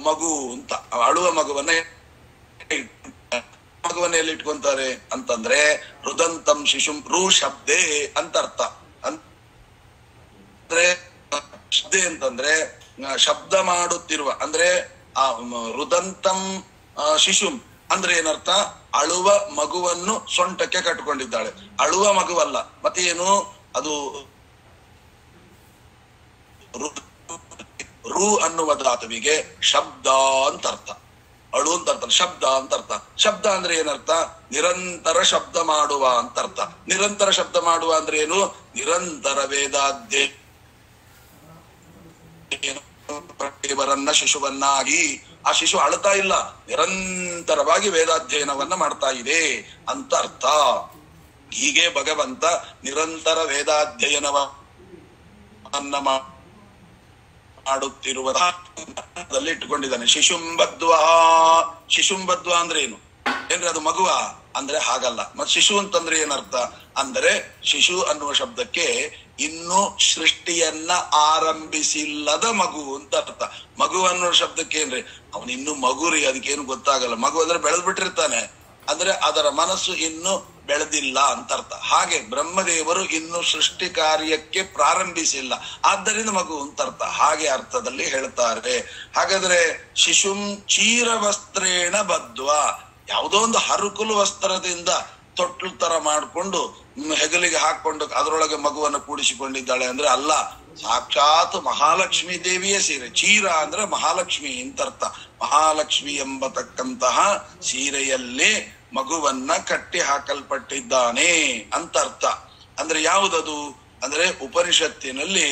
ಮಗು ಅಂತ ಅಳುವ ಮಗುವನ್ನ ಎಲ್ಲಿ ಇಟ್ಕೊಂತಾರೆ ಅಂತಂದ್ರೆ ರುದಂತಂ ಶಿಶುಂ ರು ಶಬ್ದೇ ಅಂತ ಅರ್ಥ. ಅಂದ್ರೆ ಶಬ್ದೆ ಅಂತಂದ್ರೆ ಶಬ್ದ ಮಾಡುತ್ತಿರುವ, ಅಂದ್ರೆ ಆ ರುದಂತಂ ಶಿಶುಂ ಅಂದ್ರೆ ಏನರ್ಥ? ಅಳುವ ಮಗುವನ್ನು ಸೊಂಟಕ್ಕೆ ಕಟ್ಟಿಕೊಂಡಿದ್ದಾಳೆ. ಅಳುವ ಮಗುವಲ್ಲ, ಮತ್ತೆ ಏನು ಅದು? ರು ಅನ್ನುವ ಧಾತುವಿಗೆ ಶಬ್ದ ಅಂತ ಅರ್ಥ, ಅಳು ಅಂತ ಅರ್ಥ, ಶಬ್ದ ಅಂತ ಅರ್ಥ. ಶಬ್ದ ಅಂದ್ರೆ ಏನರ್ಥ? ನಿರಂತರ ಶಬ್ದ ಮಾಡುವ ಅಂತ ಅರ್ಥ. ನಿರಂತರ ಶಬ್ದ ಮಾಡುವ ಅಂದ್ರೆ ಏನು? ನಿರಂತರ ವೇದಾಧ್ಯಯನ ಶಿಶುವನ್ನಾಗಿ, ಆ ಶಿಶು ಅಳ್ತಾ ಇಲ್ಲ, ನಿರಂತರವಾಗಿ ವೇದಾಧ್ಯಯನವನ್ನ ಮಾಡ್ತಾ ಇದೆ ಅಂತ ಅರ್ಥ. ಹೀಗೆ ಭಗವಂತ ನಿರಂತರ ವೇದಾಧ್ಯಯನವನ್ನ ಮಾಡುತ್ತಿರುವುದಲ್ಲಿ ಇಟ್ಟುಕೊಂಡಿದ್ದಾನೆ. ಶಿಶುಂಬದ್ವಾ. ಶಿಶುಂಬದ್ವಾ ಅಂದ್ರೆ ಏನು? ಏನ್ರಿ ಅದು ಮಗುವ ಅಂದ್ರೆ ಹಾಗಲ್ಲ. ಮತ್ ಶಿಶು ಅಂತಂದ್ರೆ ಏನರ್ಥ ಅಂದ್ರೆ ಶಿಶು ಅನ್ನುವ ಶಬ್ದಕ್ಕೆ ಇನ್ನು ಸೃಷ್ಟಿಯನ್ನ ಆರಂಭಿಸಿಲ್ಲದ ಮಗು ಅಂತ ಅರ್ಥ. ಮಗು ಅನ್ನುವ ಶಬ್ದಕ್ಕೆ ಏನ್ರಿ? ಅವನಿನ್ನು ಮಗುರಿ, ಅದಕ್ಕೇನು ಗೊತ್ತಾಗಲ್ಲ. ಮಗು ಅಂದ್ರೆ ಬೆಳೆದ್ ಬಿಟ್ಟಿರ್ತಾನೆ, ಅಂದ್ರೆ ಅದರ ಮನಸ್ಸು ಇನ್ನು ಬೆಳೆದಿಲ್ಲ ಅಂತ ಅರ್ಥ. ಹಾಗೆ ಬ್ರಹ್ಮದೇವರು ಇನ್ನು ಸೃಷ್ಟಿ ಕಾರ್ಯಕ್ಕೆ ಪ್ರಾರಂಭಿಸಿಲ್ಲ, ಆದ್ದರಿಂದ ಮಗು ಅಂತ ಅರ್ಥ. ಹಾಗೆ ಅರ್ಥದಲ್ಲಿ ಹೇಳ್ತಾರೆ. ಹಾಗಾದ್ರೆ ಶಿಶುಂ ಚೀರ ವಸ್ತ್ರೇಣ ಬದ್ವ, ಯಾವುದೋ ಒಂದು ಹರುಕುಲು ವಸ್ತ್ರದಿಂದ ತೊಟ್ಲು ತರ ಮಾಡ್ಕೊಂಡು ಹೆಗಲಿಗೆ ಹಾಕೊಂಡು ಅದರೊಳಗೆ ಮಗುವನ್ನು ಕೂಡಿಸಿಕೊಂಡಿದ್ದಾಳೆ ಅಂದ್ರೆ ಅಲ್ಲ, ಸಾಕ್ಷಾತ್ ಮಹಾಲಕ್ಷ್ಮೀ ದೇವಿಯ ಸೀರೆ. ಚೀರ ಅಂದ್ರೆ ಮಹಾಲಕ್ಷ್ಮಿ ಅಂತ ಅರ್ಥ. ಮಹಾಲಕ್ಷ್ಮಿ ಎಂಬತಕ್ಕಂತಹ ಸೀರೆಯಲ್ಲಿ ಮಗುವನ್ನ ಕಟ್ಟಿ ಹಾಕಲ್ಪಟ್ಟಿದ್ದಾನೆ ಅಂತ ಅರ್ಥ. ಅಂದ್ರೆ ಯಾವುದದು ಅಂದ್ರೆ ಉಪನಿಷತ್ತಿನಲ್ಲಿ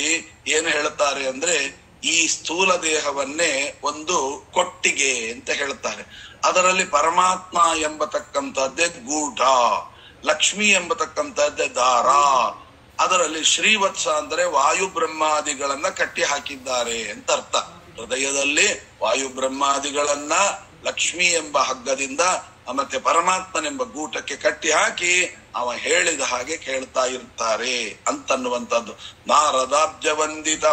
ಏನು ಹೇಳ್ತಾರೆ ಅಂದ್ರೆ ಈ ಸ್ಥೂಲ ದೇಹವನ್ನೇ ಒಂದು ಕೊಟ್ಟಿಗೆ ಅಂತ ಹೇಳ್ತಾರೆ. ಅದರಲ್ಲಿ ಪರಮಾತ್ಮ ಎಂಬತಕ್ಕಂಥದ್ದೇ ಗೂಢ, ಲಕ್ಷ್ಮಿ ಎಂಬತಕ್ಕಂಥದ್ದೇ ದಾರ. ಅದರಲ್ಲಿ ಶ್ರೀವತ್ಸ ಅಂದ್ರೆ ವಾಯು ಬ್ರಹ್ಮಾದಿಗಳನ್ನ ಕಟ್ಟಿ ಹಾಕಿದ್ದಾರೆ ಅಂತ ಅರ್ಥ. ಹೃದಯದಲ್ಲಿ ವಾಯು ಬ್ರಹ್ಮಾದಿಗಳನ್ನ ಲಕ್ಷ್ಮಿ ಎಂಬ ಹಗ್ಗದಿಂದ ಮತ್ತೆ ಪರಮಾತ್ಮನೆಂಬ ಗೂಟಕ್ಕೆ ಕಟ್ಟಿ ಹಾಕಿ ಅವ ಹೇಳಿದ ಹಾಗೆ ಕೇಳ್ತಾ ಇರ್ತಾರೆ ಅಂತನ್ನುವಂಥದ್ದು. ನಾರದಾಬ್ಜ ವಂದಿತ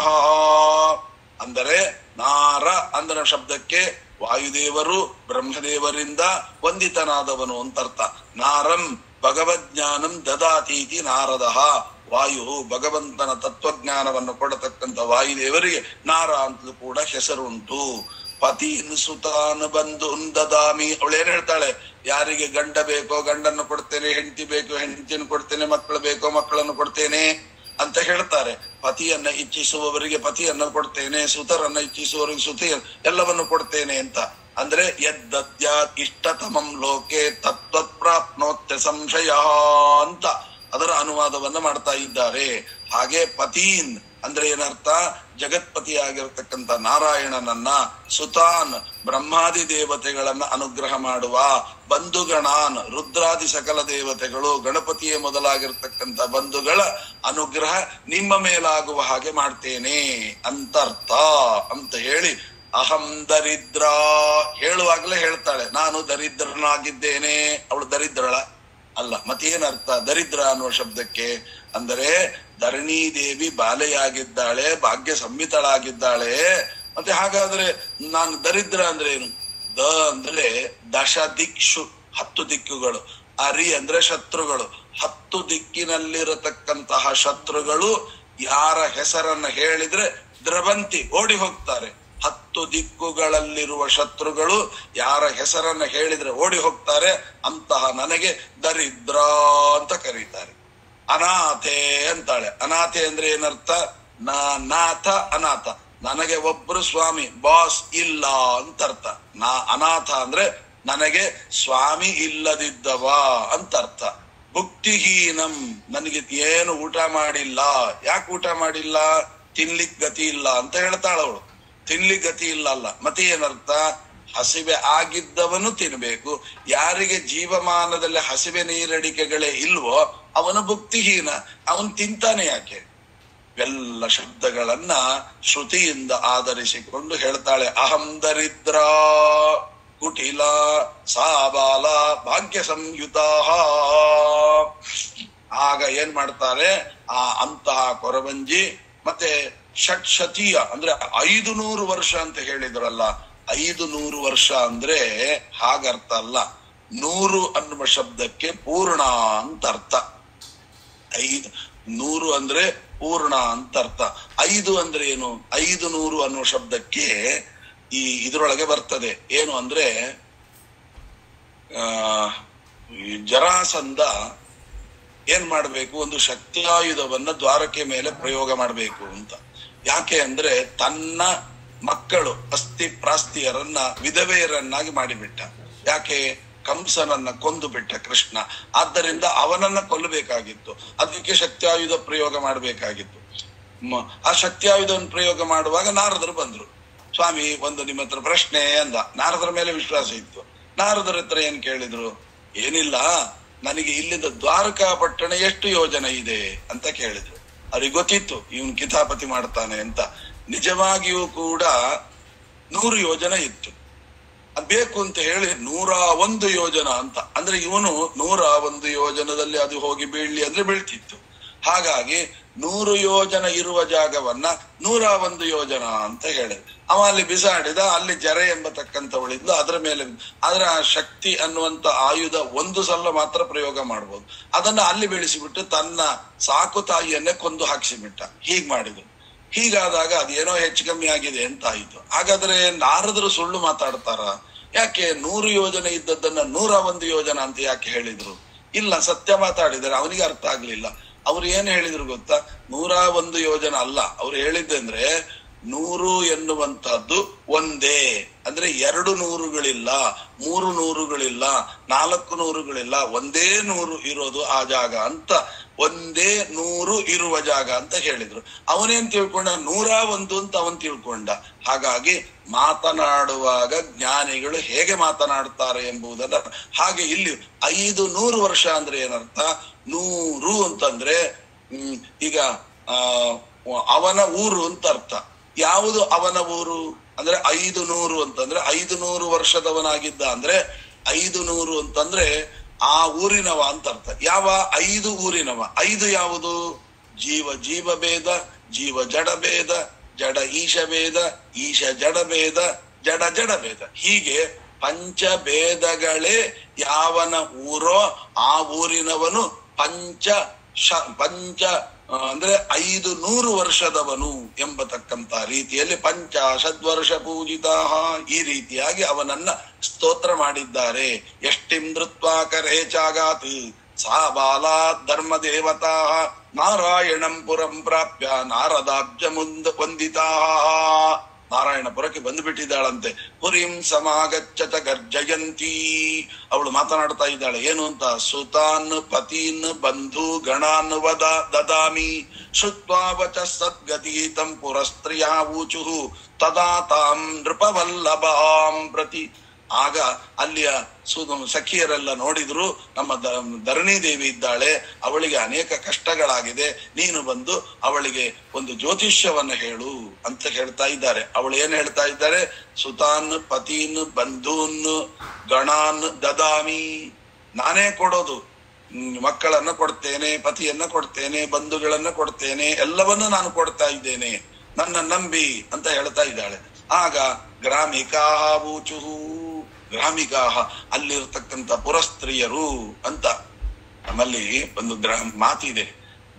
ಅಂದರೆ ನಾರ ಅಂದ್ರ ಶಬ್ದಕ್ಕೆ ವಾಯುದೇವರು ಬ್ರಹ್ಮದೇವರಿಂದ ವಂದಿತನಾದವನು ಅಂತ ಅರ್ಥ. ನಾರಂ ಭಗವಜ್ಞಾನಂ ದದಾತೀತಿ ನಾರದ. ವಾಯು ಭಗವಂತನ ತತ್ವಜ್ಞಾನವನ್ನು ಕೊಡತಕ್ಕಂಥ ವಾಯುದೇವರಿಗೆ ನಾರ ಅಂತಲೂ ಕೂಡ ಹೆಸರುಂಟು. ಪತಿನ್ ಸುತಾನ್ ಬಂದು ದದಾಮಿ. ಅವಳೇನ್ ಹೇಳ್ತಾಳೆ? ಯಾರಿಗೆ ಗಂಡ ಬೇಕೋ ಗಂಡನ್ನು ಕೊಡ್ತೇನೆ, ಹೆಂಡತಿ ಬೇಕೋ ಹೆಂಡತಿಯನ್ನು ಕೊಡ್ತೇನೆ, ಮಕ್ಕಳು ಬೇಕೋ ಮಕ್ಕಳನ್ನು ಕೊಡ್ತೇನೆ. ಅಂತ ಹೇಳ್ತಾರೆ. ಪತಿಯನ್ನ ಇಚ್ಛಿಸುವವರಿಗೆ ಪತಿಯನ್ನ ಕೊಡ್ತೇನೆ, ಸುತರನ್ನ ಇಚ್ಛಿಸುವವರಿಗೆ ಸುತಿ ಎಲ್ಲವನ್ನು ಕೊಡ್ತೇನೆ ಅಂತ. ಅಂದ್ರೆ ಯದ್ದದ್ಯಾತ್ ಇಷ್ಟತಮಂ ಲೋಕೆ ತತ್ವತ್ ಪ್ರಾಪ್ನೋತ್ಯ ಸಂಶಯ ಅಂತ ಅದರ ಅನುವಾದವನ್ನ ಮಾಡ್ತಾ ಇದ್ದಾರೆ. ಹಾಗೆ ಪತೀನ್ ಅಂದ್ರೆ ಏನರ್ಥ? ಜಗತ್ಪತಿಯಾಗಿರ್ತಕ್ಕಂಥ ನಾರಾಯಣನನ್ನ, ಸುತಾನ್ ಬ್ರಹ್ಮಾದಿ ದೇವತೆಗಳನ್ನ ಅನುಗ್ರಹ ಮಾಡುವ, ಬಂಧುಗಣಾನ್ ರುದ್ರಾದಿ ಸಕಲ ದೇವತೆಗಳು, ಗಣಪತಿಯೇ ಮೊದಲಾಗಿರ್ತಕ್ಕಂಥ ಬಂಧುಗಳ ಅನುಗ್ರಹ ನಿಮ್ಮ ಮೇಲಾಗುವ ಹಾಗೆ ಮಾಡ್ತೇನೆ ಅಂತರ್ಥ ಅಂತ ಹೇಳಿ, ಅಹಂ ದರಿದ್ರ ಹೇಳುವಾಗಲೇ ಹೇಳ್ತಾಳೆ, ನಾನು ದರಿದ್ರನಾಗಿದ್ದೇನೆ. ಅವಳು ದರಿದ್ರಳ ಅಲ್ಲ. ಮತ್ತೇನರ್ಥ ದರಿದ್ರ ಅನ್ನುವ ಶಬ್ದಕ್ಕೆ? ಅಂದರೆ ಧರಣಿ ದೇವಿ ಬಾಲೆಯಾಗಿದ್ದಾಳೆ, ಭಾಗ್ಯ ಸಂಹಿತಳಾಗಿದ್ದಾಳೆ. ಮತ್ತೆ ಹಾಗಾದ್ರೆ ನಾನು ದರಿದ್ರ ಅಂದ್ರೆ ಏನು? ದ ಅಂದ್ರೆ ದಶ ದಿಕ್ಷು, 10 ದಿಕ್ಕುಗಳು. ಅರಿ ಅಂದ್ರೆ ಶತ್ರುಗಳು. 10 ದಿಕ್ಕಿನಲ್ಲಿರತಕ್ಕಂತಹ ಶತ್ರುಗಳು ಯಾರ ಹೆಸರನ್ನ ಹೇಳಿದ್ರೆ ದ್ರವಂತಿ ಓಡಿ ಹೋಗ್ತಾರೆ. 10 ದಿಕ್ಕುಗಳಲ್ಲಿರುವ ಶತ್ರುಗಳು ಯಾರ ಹೆಸರನ್ನ ಹೇಳಿದ್ರೆ ಓಡಿ ಹೋಗ್ತಾರೆ. ಅಂತಹ ನನಗೆ ದರಿದ್ರ ಅಂತ ಕರೀತಾರೆ. ಅನಾಥೆ ಅಂತಾಳೆ. ಅನಾಥೆ ಅಂದ್ರೆ ಏನರ್ಥ? ನಾಥ ಅನಾಥ, ನನಗೆ ಒಬ್ರು ಸ್ವಾಮಿ ಬಾಸ್ ಇಲ್ಲ ಅಂತ ಅರ್ಥ. ಅನಾಥ ಅಂದ್ರೆ ನನಗೆ ಸ್ವಾಮಿ ಇಲ್ಲದಿದ್ದವ ಅಂತ ಅರ್ಥ. ಭುಕ್ತಿಹೀನಂ, ನನಗೆ ಏನು ಊಟ ಮಾಡಿಲ್ಲ. ಯಾಕೆ ಊಟ ಮಾಡಿಲ್ಲ? ತಿನ್ಲಿಕ್ ಗತಿ ಇಲ್ಲ ಅಂತ ಹೇಳ್ತಾಳವಳು. ತಿನ್ಲಿಕ್ ಗತಿ ಇಲ್ಲ ಅಲ್ಲ, ಮತ್ತೆ ಏನರ್ಥ? ಹಸಿವೆ ಆಗಿದ್ದವನು ತಿನ್ಬೇಕು. ಯಾರಿಗೆ ಜೀವಮಾನದಲ್ಲಿ ಹಸಿವೆ ನೀರಡಿಕೆಗಳೇ ಇಲ್ವೋ ಅವನು ಭುಕ್ತಿಹೀನ, ಅವನು ತಿಂತಾನೆ ಯಾಕೆ? ಎಲ್ಲ ಶಬ್ದಗಳನ್ನ ಶ್ರುತಿಯಿಂದ ಆಧರಿಸಿಕೊಂಡು ಹೇಳ್ತಾಳೆ. ಅಹಂ ದರಿದ್ರ ಕುಟಿಲ ಸಾಬಾಲ ಭಾಗ್ಯ ಸಂಯುತ. ಆಗ ಏನ್ ಮಾಡ್ತಾರೆ? ಅಂತಹ ಕೊರವಂಜಿ ಮತ್ತೆ ಷಟ್ಶತೀಯ ಅಂದ್ರೆ 500 ವರ್ಷ ಅಂತ ಹೇಳಿದ್ರಲ್ಲ, 500 ವರ್ಷ ಅಂದ್ರೆ ಹಾಗರ್ಥ ಅಲ್ಲ. 100 ಅನ್ನುವ ಶಬ್ದಕ್ಕೆ ಪೂರ್ಣ ಅಂತ ಅರ್ಥ. 100 ಅಂದ್ರೆ ಪೂರ್ಣ ಅಂತ ಅರ್ಥ. 5 ಅಂದ್ರೆ ಏನು? 500 ಅನ್ನುವ ಶಬ್ದಕ್ಕೆ ಇದ್ರೊಳಗೆ ಬರ್ತದೆ ಏನು ಅಂದ್ರೆ, ಜರಾಸಂಧ ಏನ್ ಮಾಡ್ಬೇಕು? ಒಂದು ಶಕ್ತಿಯಾಯುಧವನ್ನ ದ್ವಾರಕೆ ಮೇಲೆ ಪ್ರಯೋಗ ಮಾಡ್ಬೇಕು ಅಂತ. ಯಾಕೆ ಅಂದ್ರೆ ತನ್ನ ಮಕ್ಕಳು ಅಸ್ಥಿ ಪ್ರಾಸ್ತಿಯರನ್ನ ವಿಧವೆಯರನ್ನಾಗಿ ಮಾಡಿಬಿಟ್ಟ. ಯಾಕೆ? ಕಂಸನನ್ನ ಕೊಂದು ಬಿಟ್ಟ ಕೃಷ್ಣ. ಆದ್ದರಿಂದ ಅವನನ್ನ ಕೊಲ್ಲಬೇಕಾಗಿತ್ತು. ಅದಕ್ಕೆ ಶಕ್ತಿಯಾಯುಧ ಪ್ರಯೋಗ ಮಾಡ್ಬೇಕಾಗಿತ್ತು. ಆ ಶಕ್ತಿಯಾಯುಧವನ್ನು ಪ್ರಯೋಗ ಮಾಡುವಾಗ ನಾರದರು ಬಂದ್ರು. ಸ್ವಾಮಿ, ಒಂದು ನಿಮ್ಮ ಹತ್ರ ಪ್ರಶ್ನೆ ಅಂದ. ನಾರದರ ಮೇಲೆ ವಿಶ್ವಾಸ ಇತ್ತು. ನಾರದರ ಹತ್ರ ಏನ್ ಕೇಳಿದ್ರು? ಏನಿಲ್ಲ, ನನಗೆ ಇಲ್ಲಿಂದ ದ್ವಾರಕಾ ಪಟ್ಟಣ ಎಷ್ಟು ಯೋಜನೆ ಇದೆ ಅಂತ ಕೇಳಿದ್ರು. ಅವ್ರಿಗೆ ಗೊತ್ತಿತ್ತು ಇವನ್ ಕಿತಾಪತಿ ಮಾಡ್ತಾನೆ ಅಂತ. ನಿಜವಾಗಿಯೂ ಕೂಡ 100 ಯೋಜನೆ ಇತ್ತು. ಅದ್ ಬೇಕು ಅಂತ ಹೇಳಿ 101 ಯೋಜನ ಅಂತ. ಅಂದ್ರೆ ಇವನು 101 ಯೋಜನದಲ್ಲಿ ಅದು ಹೋಗಿ ಬೀಳ್ಲಿ ಅಂದ್ರೆ ಬೀಳ್ತಿತ್ತು. ಹಾಗಾಗಿ 100 ಯೋಜನ ಇರುವ ಜಾಗವನ್ನ 101 ಯೋಜನ ಅಂತ ಹೇಳಿದ್ರು. ಅವ ಅಲ್ಲಿ ಬಿಸಾಡಿದ. ಅಲ್ಲಿ ಜರೆ ಎಂಬತಕ್ಕಂಥವಳಿಂದ ಅದರ ಮೇಲೆ, ಅದರ ಶಕ್ತಿ ಅನ್ನುವಂತ ಆಯುಧ ಒಂದು ಸಲ ಮಾತ್ರ ಪ್ರಯೋಗ ಮಾಡ್ಬೋದು. ಅದನ್ನ ಅಲ್ಲಿ ಬೆಳೆಸಿಬಿಟ್ಟು ತನ್ನ ಸಾಕು ತಾಯಿಯನ್ನೇ ಕೊಂದು ಹಾಕಿಸಿಬಿಟ್ಟ. ಹೀಗ್ ಮಾಡಿದ್ರು. ಹೀಗಾದಾಗ ಅದೇನೋ ಹೆಚ್ಚು ಕಮ್ಮಿ ಆಗಿದೆ ಅಂತ ಆಯ್ತು. ಹಾಗಾದ್ರೆ ನಾರದರು ಸುಳ್ಳು ಮಾತಾಡ್ತಾರ? ಯಾಕೆ 100 ಯೋಜನೆ ಇದ್ದದ್ದನ್ನ 101 ಯೋಜನ ಅಂತ ಯಾಕೆ ಹೇಳಿದ್ರು? ಇಲ್ಲ, ಸತ್ಯ ಮಾತಾಡಿದರೆ. ಅವನಿಗೆ ಅರ್ಥ ಆಗ್ಲಿಲ್ಲ. ಅವ್ರು ಏನ್ ಹೇಳಿದ್ರು ಗೊತ್ತಾ? 101 ಯೋಜನ ಅಲ್ಲ. ಅವ್ರು ಹೇಳಿದ್ದಂದ್ರೆ 100 ಎನ್ನುವಂತಹದ್ದು ಒಂದೇ. ಅಂದ್ರೆ 2 ನೂರುಗಳಿಲ್ಲ, 3 ನೂರುಗಳಿಲ್ಲ, 4 ನೂರುಗಳಿಲ್ಲ, ಒಂದೇ 100 ಇರೋದು ಆ ಜಾಗ ಅಂತ. ಒಂದೇ 100 ಇರುವ ಜಾಗ ಅಂತ ಹೇಳಿದ್ರು. ಅವನೇನ್ ತಿಳ್ಕೊಂಡ? 101 ಅಂತ ಅವನ್ ತಿಳ್ಕೊಂಡ. ಹಾಗಾಗಿ ಮಾತನಾಡುವಾಗ ಜ್ಞಾನಿಗಳು ಹೇಗೆ ಮಾತನಾಡ್ತಾರೆ ಎಂಬುದನ್ನ ಹಾಗೆ ಇಲ್ಲಿ 500 ವರ್ಷ ಅಂದ್ರೆ ಏನರ್ಥ? 100 ಅಂತಂದ್ರೆ ಈಗ ಅವನ ಊರು ಅಂತ ಅರ್ಥ. ಯಾವುದು ಅವನ ಊರು ಅಂದ್ರೆ 500 ಅಂತಂದ್ರೆ 500 ವರ್ಷದವನಾಗಿದ್ದ ಅಂದ್ರೆ 500 ಅಂತಂದ್ರೆ ಆ ಊರಿನವ ಅಂತ ಅರ್ಥ. ಯಾವ 5 ಊರಿನವ? 5 ಯಾವುದು? ಜೀವ ಭೇದ, ಜೀವ ಜಡ ಭೇದ, ಜಡ ಈಶ ಭೇದ, ಈಶ ಜಡ ಭೇದ, ಜಡ ಭೇದ. ಹೀಗೆ ಪಂಚಭೇದಗಳೇ ಯಾವನ ಊರೋ ಆ ಊರಿನವನು ಪಂಚ ಅಂದ್ರೆ 500 ವರ್ಷದವನು ಎಂಬತಕ್ಕಂತ ರೀತಿಯಲ್ಲಿ 50 ವರ್ಷ ಪೂಜಿತ. ಈ ರೀತಿಯಾಗಿ ಅವನನ್ನ ಸ್ತೋತ್ರ ಮಾಡಿದ್ದಾರೆ. ಎಷ್ಟಿಂ ಧೃತ್ವಾ ಕರೇಚಾಗಾತ್ ಸಾ ಬಾಲಾ ಧರ್ಮ ದೇವತಾ ನಾರಾಯಣಂ ಪುರಂ ಪ್ರಾಪ್ಯ ನಾರದಾಬ್ಜ ಮುಂದ ವಂದಿತಾ. ನಾರಾಯಣಪುರಕ್ಕೆ ಬಂದುಬಿಟ್ಟಿದ್ದಾಳಂತೆ. ಪುರಿಂ ಸಮಾಗಚ್ಚತ ಗರ್ಜಯಂತಿ. ಅವಳು ಮಾತನಾಡ್ತಾ ಇದ್ದಾಳೆ ಏನು ಅಂತ. ಸುತಾನ್ ಪತೀನ್ ಬಂಧು ಗಣಾನ್ ವದ ದದಾಮಿ ಶ್ರುತ್ವಾ ವಚ ಸದ್ಗತೀತಂ ಪುರಸ್ತ್ರಿಯಾ ಊಚುಃ ತದಾ ತಾಂ ನೃಪವಲ್ಲಭಾಂ ಪ್ರತಿ. ಆಗ ಅಲ್ಲಿಯ ಸಖಿಯರೆಲ್ಲ ನೋಡಿದ್ರು, ನಮ್ಮ ಧರಣಿ ದೇವಿ ಇದ್ದಾಳೆ, ಅವಳಿಗೆ ಅನೇಕ ಕಷ್ಟಗಳಾಗಿದೆ, ನೀನು ಬಂದು ಅವಳಿಗೆ ಒಂದು ಜ್ಯೋತಿಷ್ಯವನ್ನ ಹೇಳು ಅಂತ ಹೇಳ್ತಾ ಇದ್ದಾರೆ. ಅವಳು ಏನ್ ಹೇಳ್ತಾ ಇದ್ದಾರೆ. ಸುತಾನ್ ಪತೀನ್ ಬಂಧೂನ್ ಗಣಾನ್ ದದಾಮಿ. ನಾನೇ ಕೊಡೋದು, ಮಕ್ಕಳನ್ನ ಕೊಡ್ತೇನೆ, ಪತಿಯನ್ನ ಕೊಡ್ತೇನೆ, ಬಂಧುಗಳನ್ನ ಕೊಡ್ತೇನೆ, ಎಲ್ಲವನ್ನೂ ನಾನು ಕೊಡ್ತಾ ಇದ್ದೇನೆ, ನನ್ನ ನಂಬಿ ಅಂತ ಹೇಳ್ತಾ ಇದ್ದಾಳೆ. ಆಗ ಗ್ರಾಮಿಕಾ ಊಚುಹು. ಗ್ರಾಮಿಕಾಹ ಅಲ್ಲಿರ್ತಕ್ಕಂಥ ಪುರಸ್ತ್ರೀಯರು ಅಂತ ನಮ್ಮಲ್ಲಿ ಒಂದು ಮಾತಿದೆ.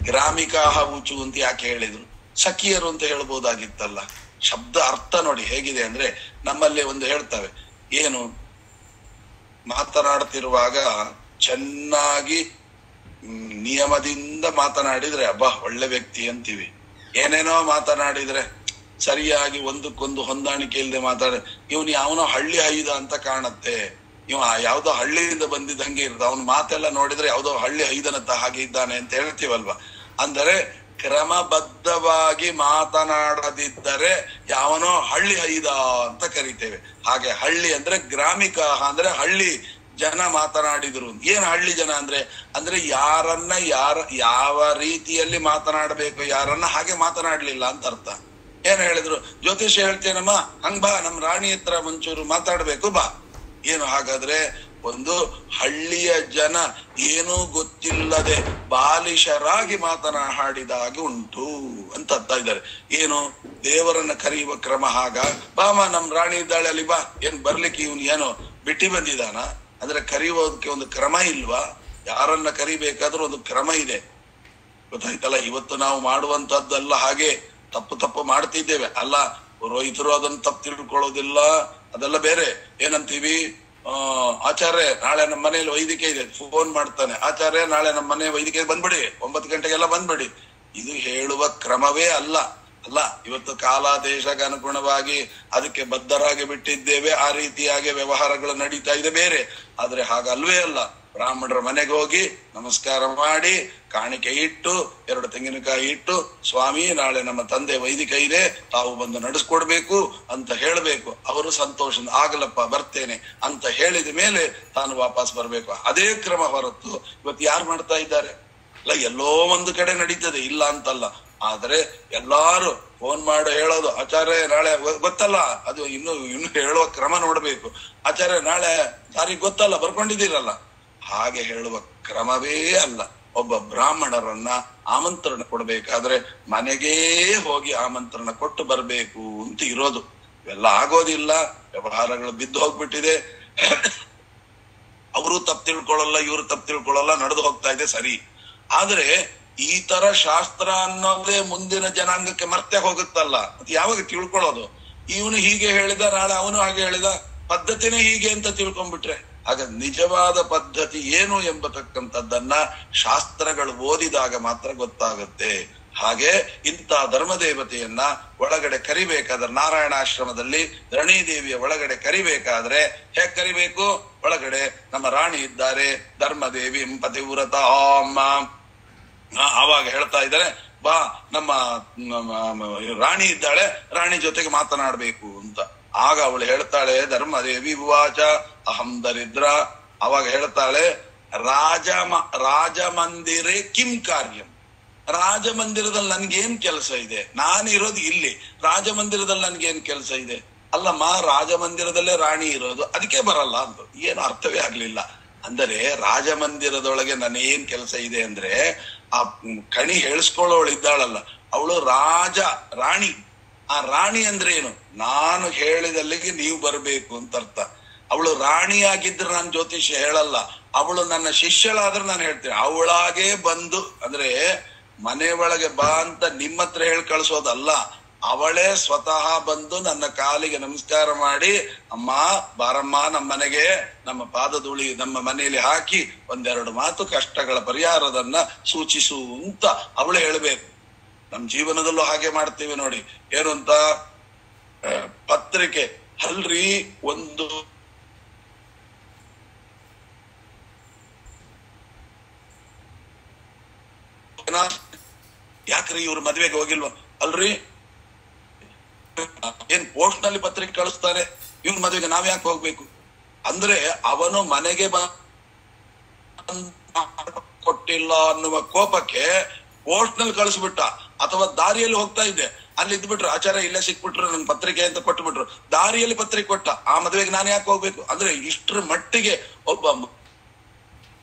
ಗ್ರಾಮಿಕಾಹ ಊಚು ಅಂತ ಯಾಕೆ ಹೇಳಿದ್ರು? ಸಖಿಯರು ಅಂತ ಹೇಳ್ಬೋದಾಗಿತ್ತಲ್ಲ. ಶಬ್ದ ಅರ್ಥ ನೋಡಿ ಹೇಗಿದೆ ಅಂದ್ರೆ, ನಮ್ಮಲ್ಲಿ ಒಂದು ಹೇಳ್ತವೆ ಏನು, ಮಾತನಾಡ್ತಿರುವಾಗ ಚೆನ್ನಾಗಿ ನಿಯಮದಿಂದ ಮಾತನಾಡಿದ್ರೆ ಅಬ್ಬಾ ಒಳ್ಳೆ ವ್ಯಕ್ತಿ ಅಂತೀವಿ. ಏನೇನೋ ಮಾತನಾಡಿದ್ರೆ ಸರಿಯಾಗಿ ಒಂದಕ್ಕೊಂದು ಹೊಂದಾಣಿಕೆ ಇಲ್ಲದೆ ಇವನು ಯಾವನೋ ಹಳ್ಳಿ ಹೈದ ಅಂತ ಕಾಣತ್ತೆ, ಇವ ಯಾವ್ದೋ ಹಳ್ಳಿಯಿಂದ ಬಂದಿದ್ದ ಹಂಗೆ ಇರುತ್ತೆ, ಅವನ ಮಾತೆಲ್ಲ ನೋಡಿದ್ರೆ ಯಾವ್ದೋ ಹಳ್ಳಿ ಹೈದನತ್ತ ಹಾಗೆ ಇದ್ದಾನೆ ಅಂತ ಹೇಳ್ತೀವಲ್ವಾ. ಅಂದರೆ ಕ್ರಮಬದ್ಧವಾಗಿ ಮಾತನಾಡದಿದ್ದರೆ ಯಾವನೋ ಹಳ್ಳಿ ಹೈದ ಅಂತ ಕರಿತೇವೆ. ಹಾಗೆ ಹಳ್ಳಿ ಅಂದ್ರೆ ಗ್ರಾಮಿಕ ಅಂದ್ರೆ ಹಳ್ಳಿ ಜನ ಮಾತನಾಡಿದ್ರು. ಏನ್ ಹಳ್ಳಿ ಜನ ಅಂದ್ರೆ ಯಾರನ್ನ ಯಾವ ರೀತಿಯಲ್ಲಿ ಮಾತನಾಡಬೇಕು, ಯಾರನ್ನ ಹಾಗೆ ಮಾತನಾಡ್ಲಿಲ್ಲ ಅಂತ ಅರ್ಥ. ಏನ್ ಹೇಳಿದ್ರು, ಜ್ಯೋತಿಷ್ಯ ಹೇಳ್ತೇನಮ್ಮ, ಹಂಗ್ ಬಾ, ನಮ್ ರಾಣಿ ಹತ್ರ ಒಂಚೂರು ಮಾತಾಡ್ಬೇಕು ಬಾ. ಏನು ಹಾಗಾದ್ರೆ ಒಂದು ಹಳ್ಳಿಯ ಜನ ಏನೂ ಗೊತ್ತಿಲ್ಲದೆ ಬಾಲಿಶರಾಗಿ ಮಾತನಾಡಿದಾಗ ಉಂಟು ಅಂತ ಅರ್ಥ ಇದ್ದಾರೆ. ಏನು, ದೇವರನ್ನ ಕರೆಯುವ ಕ್ರಮ ಹಾಗ, ಬಾಮ ನಮ್ ರಾಣಿ ಇದ್ದಾಳೆ ಅಲ್ಲಿ ಬಾ. ಏನ್ ಬರ್ಲಿಕ್ಕೆ ಇವನು ಏನೋ ಬಿಟ್ಟಿ ಬಂದಿದಾನ? ಅಂದ್ರೆ ಕರೆಯುವುದಕ್ಕೆ ಒಂದು ಕ್ರಮ ಇಲ್ವಾ? ಯಾರನ್ನ ಕರಿಬೇಕಾದ್ರೂ ಒಂದು ಕ್ರಮ ಇದೆ, ಗೊತ್ತಾಯ್ತಲ್ಲ. ಇವತ್ತು ನಾವು ಮಾಡುವಂತದ್ದೆಲ್ಲ ಹಾಗೆ ತಪ್ಪು ಮಾಡ್ತಿದ್ದೇವೆ ಅಲ್ಲ. ಪುರೋಹಿತರು ಅದನ್ನ ತಪ್ಪು ತಿಳ್ಕೊಳ್ಳೋದಿಲ್ಲ, ಅದೆಲ್ಲ ಬೇರೆ. ಏನಂತೀವಿ, ಆಚಾರ್ಯ ನಾಳೆ ನಮ್ಮ ಮನೇಲಿ ವೈದಿಕೆ ಇದೆ, ಫೋನ್ ಮಾಡ್ತಾನೆ, ಆಚಾರ್ಯ ನಾಳೆ ನಮ್ಮ ಮನೆ ವೈದಿಕೆ ಬಂದ್ಬಿಡಿ, 9 ಗಂಟೆಗೆಲ್ಲ ಬಂದ್ಬಿಡಿ. ಇದು ಹೇಳುವ ಕ್ರಮವೇ ಅಲ್ಲ. ಇವತ್ತು ಕಾಲ ದೇಶಕ್ಕೆ ಅನುಗುಣವಾಗಿ ಅದಕ್ಕೆ ಬದ್ಧರಾಗಿ ಬಿಟ್ಟಿದ್ದೇವೆ, ಆ ರೀತಿಯಾಗಿ ವ್ಯವಹಾರಗಳು ನಡೀತಾ ಇದೆ ಬೇರೆ. ಆದ್ರೆ ಹಾಗಲ್ವೇ ಅಲ್ಲ. ಬ್ರಾಹ್ಮಣರ ಮನೆಗೆ ಹೋಗಿ ನಮಸ್ಕಾರ ಮಾಡಿ ಕಾಣಿಕೆ ಇಟ್ಟು 2 ತೆಂಗಿನಕಾಯಿ ಇಟ್ಟು, ಸ್ವಾಮಿ ನಾಳೆ ನಮ್ಮ ತಂದೆ ವೈದಿಕ ಇದೆ, ತಾವು ಬಂದು ನಡೆಸ್ಕೊಡ್ಬೇಕು ಅಂತ ಹೇಳಬೇಕು. ಅವರು ಸಂತೋಷ, ಆಗಲಪ್ಪ ಬರ್ತೇನೆ ಅಂತ ಹೇಳಿದ ಮೇಲೆ ತಾನು ವಾಪಸ್ ಬರ್ಬೇಕು. ಅದೇ ಕ್ರಮ ಹೊರತು ಇವತ್ತು ಯಾರು ಮಾಡ್ತಾ ಇದ್ದಾರೆ? ಅಲ್ಲ, ಎಲ್ಲೋ ಒಂದು ಕಡೆ ನಡೀತದೆ, ಇಲ್ಲ ಅಂತಲ್ಲ. ಆದ್ರೆ ಎಲ್ಲಾರು ಫೋನ್ ಮಾಡಿ ಹೇಳೋದು, ಆಚಾರ್ಯ ನಾಳೆ ಗೊತ್ತಲ್ಲ, ಅದು ಇನ್ನು ಹೇಳುವ ಕ್ರಮ ನೋಡ್ಬೇಕು. ಆಚಾರ್ಯ ನಾಳೆ ತಾರೀಖ್ ಗೊತ್ತಲ್ಲ, ಬರ್ಕೊಂಡಿದ್ದೀರಲ್ಲ, ಹಾಗೆ ಹೇಳುವ ಕ್ರಮವೇ ಅಲ್ಲ. ಒಬ್ಬ ಬ್ರಾಹ್ಮಣರನ್ನ ಆಮಂತ್ರಣ ಕೊಡ್ಬೇಕಾದ್ರೆ ಮನೆಗೇ ಹೋಗಿ ಆಮಂತ್ರಣ ಕೊಟ್ಟು ಬರ್ಬೇಕು ಅಂತ ಇರೋದು. ಇವೆಲ್ಲ ಆಗೋದಿಲ್ಲ, ವ್ಯವಹಾರಗಳು ಬಿದ್ದು ಹೋಗ್ಬಿಟ್ಟಿದೆ. ಅವರು ತಪ್ಪು ತಿಳ್ಕೊಳ್ಳಲ್ಲ, ಇವರು ತಪ್ಪು ತಿಳ್ಕೊಳ್ಳಲ್ಲ, ನಡೆದು ಹೋಗ್ತಾ ಇದೆ ಸರಿ. ಆದ್ರೆ ಈ ತರ ಶಾಸ್ತ್ರ ಅನ್ನೋದೇ ಮುಂದಿನ ಜನಾಂಗಕ್ಕೆ ಮರ್ತೆ ಹೋಗುತ್ತಲ್ಲ, ಅದು ಯಾವಾಗ ತಿಳ್ಕೊಳ್ಳೋದು? ಇವನು ಹೀಗೆ ಹೇಳಿದ, ನಾಳೆ ಅವನು ಹಾಗೆ ಹೇಳಿದ, ಪದ್ಧತಿನೇ ಹೀಗೆ ಅಂತ ತಿಳ್ಕೊಂಡ್ಬಿಟ್ರೆ ಆಗ ನಿಜವಾದ ಪದ್ಧತಿ ಏನು ಎಂಬತಕ್ಕಂಥದ್ದನ್ನ ಶಾಸ್ತ್ರಗಳು ಓದಿದಾಗ ಮಾತ್ರ ಗೊತ್ತಾಗುತ್ತೆ. ಹಾಗೆ ಇಂಥ ಧರ್ಮದೇವತೆಯನ್ನ ಒಳಗಡೆ ಕರಿಬೇಕಾದ್ರೆ, ನಾರಾಯಣಾಶ್ರಮದಲ್ಲಿ ಧರಣಿದೇವಿಯ ಒಳಗಡೆ ಕರಿಬೇಕಾದ್ರೆ ಹೇಗ್ ಕರಿಬೇಕು? ಒಳಗಡೆ ನಮ್ಮ ರಾಣಿ ಇದ್ದಾರೆ, ಧರ್ಮದೇವಿ ಪತಿವ್ರತ ಆವಾಗ ಹೇಳ್ತಾ ಇದ್ದಾರೆ, ಬಾ ನಮ್ಮ ರಾಣಿ ಇದ್ದಾಳೆ, ರಾಣಿ ಜೊತೆಗೆ ಮಾತನಾಡ್ಬೇಕು ಅಂತ. ಆಗ ಅವಳು ಹೇಳ್ತಾಳೆ, ಧರ್ಮದೇವಿ ಉವಾಚ ಅಹಂ ದರಿದ್ರ. ಅವಾಗ ಹೇಳ್ತಾಳೆ, ರಾಜಮಂದಿರೇ ಕಿಂ ಕಾರ್ಯಂ. ರಾಜಮಂದಿರದಲ್ಲಿ ನನ್ಗೇನ್ ಕೆಲಸ ಇದೆ? ನಾನಿರೋದು ಇಲ್ಲಿ, ರಾಜಮಂದಿರದಲ್ಲಿ ನನ್ಗೇನ್ ಕೆಲಸ ಇದೆ? ಅಲ್ಲಮ್ಮ, ರಾಜಮಂದಿರದಲ್ಲೇ ರಾಣಿ ಇರೋದು, ಅದಕ್ಕೆ ಬರಲ್ಲ ಅಂತ. ಏನು ಅರ್ಥವೇ ಆಗ್ಲಿಲ್ಲ. ಅಂದರೆ ರಾಜಮಂದಿರದೊಳಗೆ ನನ್ನೇನ್ ಕೆಲಸ ಇದೆ ಅಂದ್ರೆ, ಆ ಕಣಿ ಹೇಳಿಸ್ಕೊಳ್ಳೋಳು ಇದ್ದಾಳಲ್ಲ, ಅವಳು ರಾಣಿ. ಆ ರಾಣಿ ಅಂದ್ರೆ ಏನು? ನಾನು ಹೇಳಿದಲ್ಲಿಗೆ ನೀವು ಬರ್ಬೇಕು ಅಂತ ಅರ್ಥ. ಅವಳು ರಾಣಿಯಾಗಿದ್ರೆ ನಾನು ಜ್ಯೋತಿಷ್ಯ ಹೇಳಲ್ಲ, ಅವಳು ನನ್ನ ಶಿಷ್ಯಳಾದ್ರೆ ನಾನು ಹೇಳ್ತೇನೆ. ಅವಳಾಗೆ ಬಂದು, ಅಂದ್ರೆ ಮನೆ ಒಳಗೆ ಬಾ ಅಂತ ನಿಮ್ಮ ಹತ್ರ ಹೇಳಿ ಕಳ್ಸೋದಲ್ಲ, ಅವಳೇ ಸ್ವತಃ ಬಂದು ನನ್ನ ಕಾಲಿಗೆ ನಮಸ್ಕಾರ ಮಾಡಿ, ಅಮ್ಮ ಬಾರಮ್ಮ ನಮ್ಮ ಮನೆಗೆ, ನಮ್ಮ ಪಾದಧೂಳಿ ನಮ್ಮ ಮನೆಯಲ್ಲಿ ಹಾಕಿ ಒಂದೆರಡು ಮಾತು ಕಷ್ಟಗಳ ಪರಿಹಾರದನ್ನ ಸೂಚಿಸು ಅಂತ ಅವಳು ಹೇಳ್ಬೇಕು. ನಮ್ ಜೀವನದಲ್ಲೂ ಹಾಗೆ ಮಾಡ್ತೀವಿ ನೋಡಿ. ಏನು ಅಂತ ಪತ್ರಿಕೆ ಅಲ್ರಿ, ಒಂದು ಯಾಕ್ರಿ ಇವ್ರು ಮದ್ವೆಗೆ ಹೋಗಿಲ್ವ? ಅಲ್ರಿ ಏನ್ ಪೋಸ್ಟ್ ನಲ್ಲಿ ಪತ್ರಿಕೆ ಕಳಿಸ್ತಾರೆ, ಇವ್ನ ಮದ್ವೆಗೆ ನಾವ್ ಯಾಕೆ ಹೋಗ್ಬೇಕು? ಅಂದ್ರೆ ಅವನು ಮನೆಗೆ ಕೊಟ್ಟಿಲ್ಲ ಅನ್ನುವ ಕೋಪಕ್ಕೆ ಪೋಸ್ಟ್ ನಲ್ಲಿ ಕಳಿಸ್ಬಿಟ್ಟ. ಅಥವಾ ದಾರಿಯಲ್ಲಿ ಹೋಗ್ತಾ ಇದ್ದೆ, ಅಲ್ಲಿ ಇದ್ಬಿಟ್ರು, ಆಚಾರ್ಯ ಇಲ್ಲೇ ಸಿಕ್ಬಿಟ್ರು, ನನ್ ಪತ್ರಿಕೆ ಅಂತ ಕೊಟ್ಟುಬಿಟ್ರು, ದಾರಿಯಲ್ಲಿ ಪತ್ರಿಕೆ ಕೊಟ್ಟ, ಆ ಮದ್ವೆಗೆ ನಾನು ಯಾಕೆ ಹೋಗ್ಬೇಕು? ಅಂದ್ರೆ ಇಷ್ಟ್ರ ಮಟ್ಟಿಗೆ ಒಬ್ಬ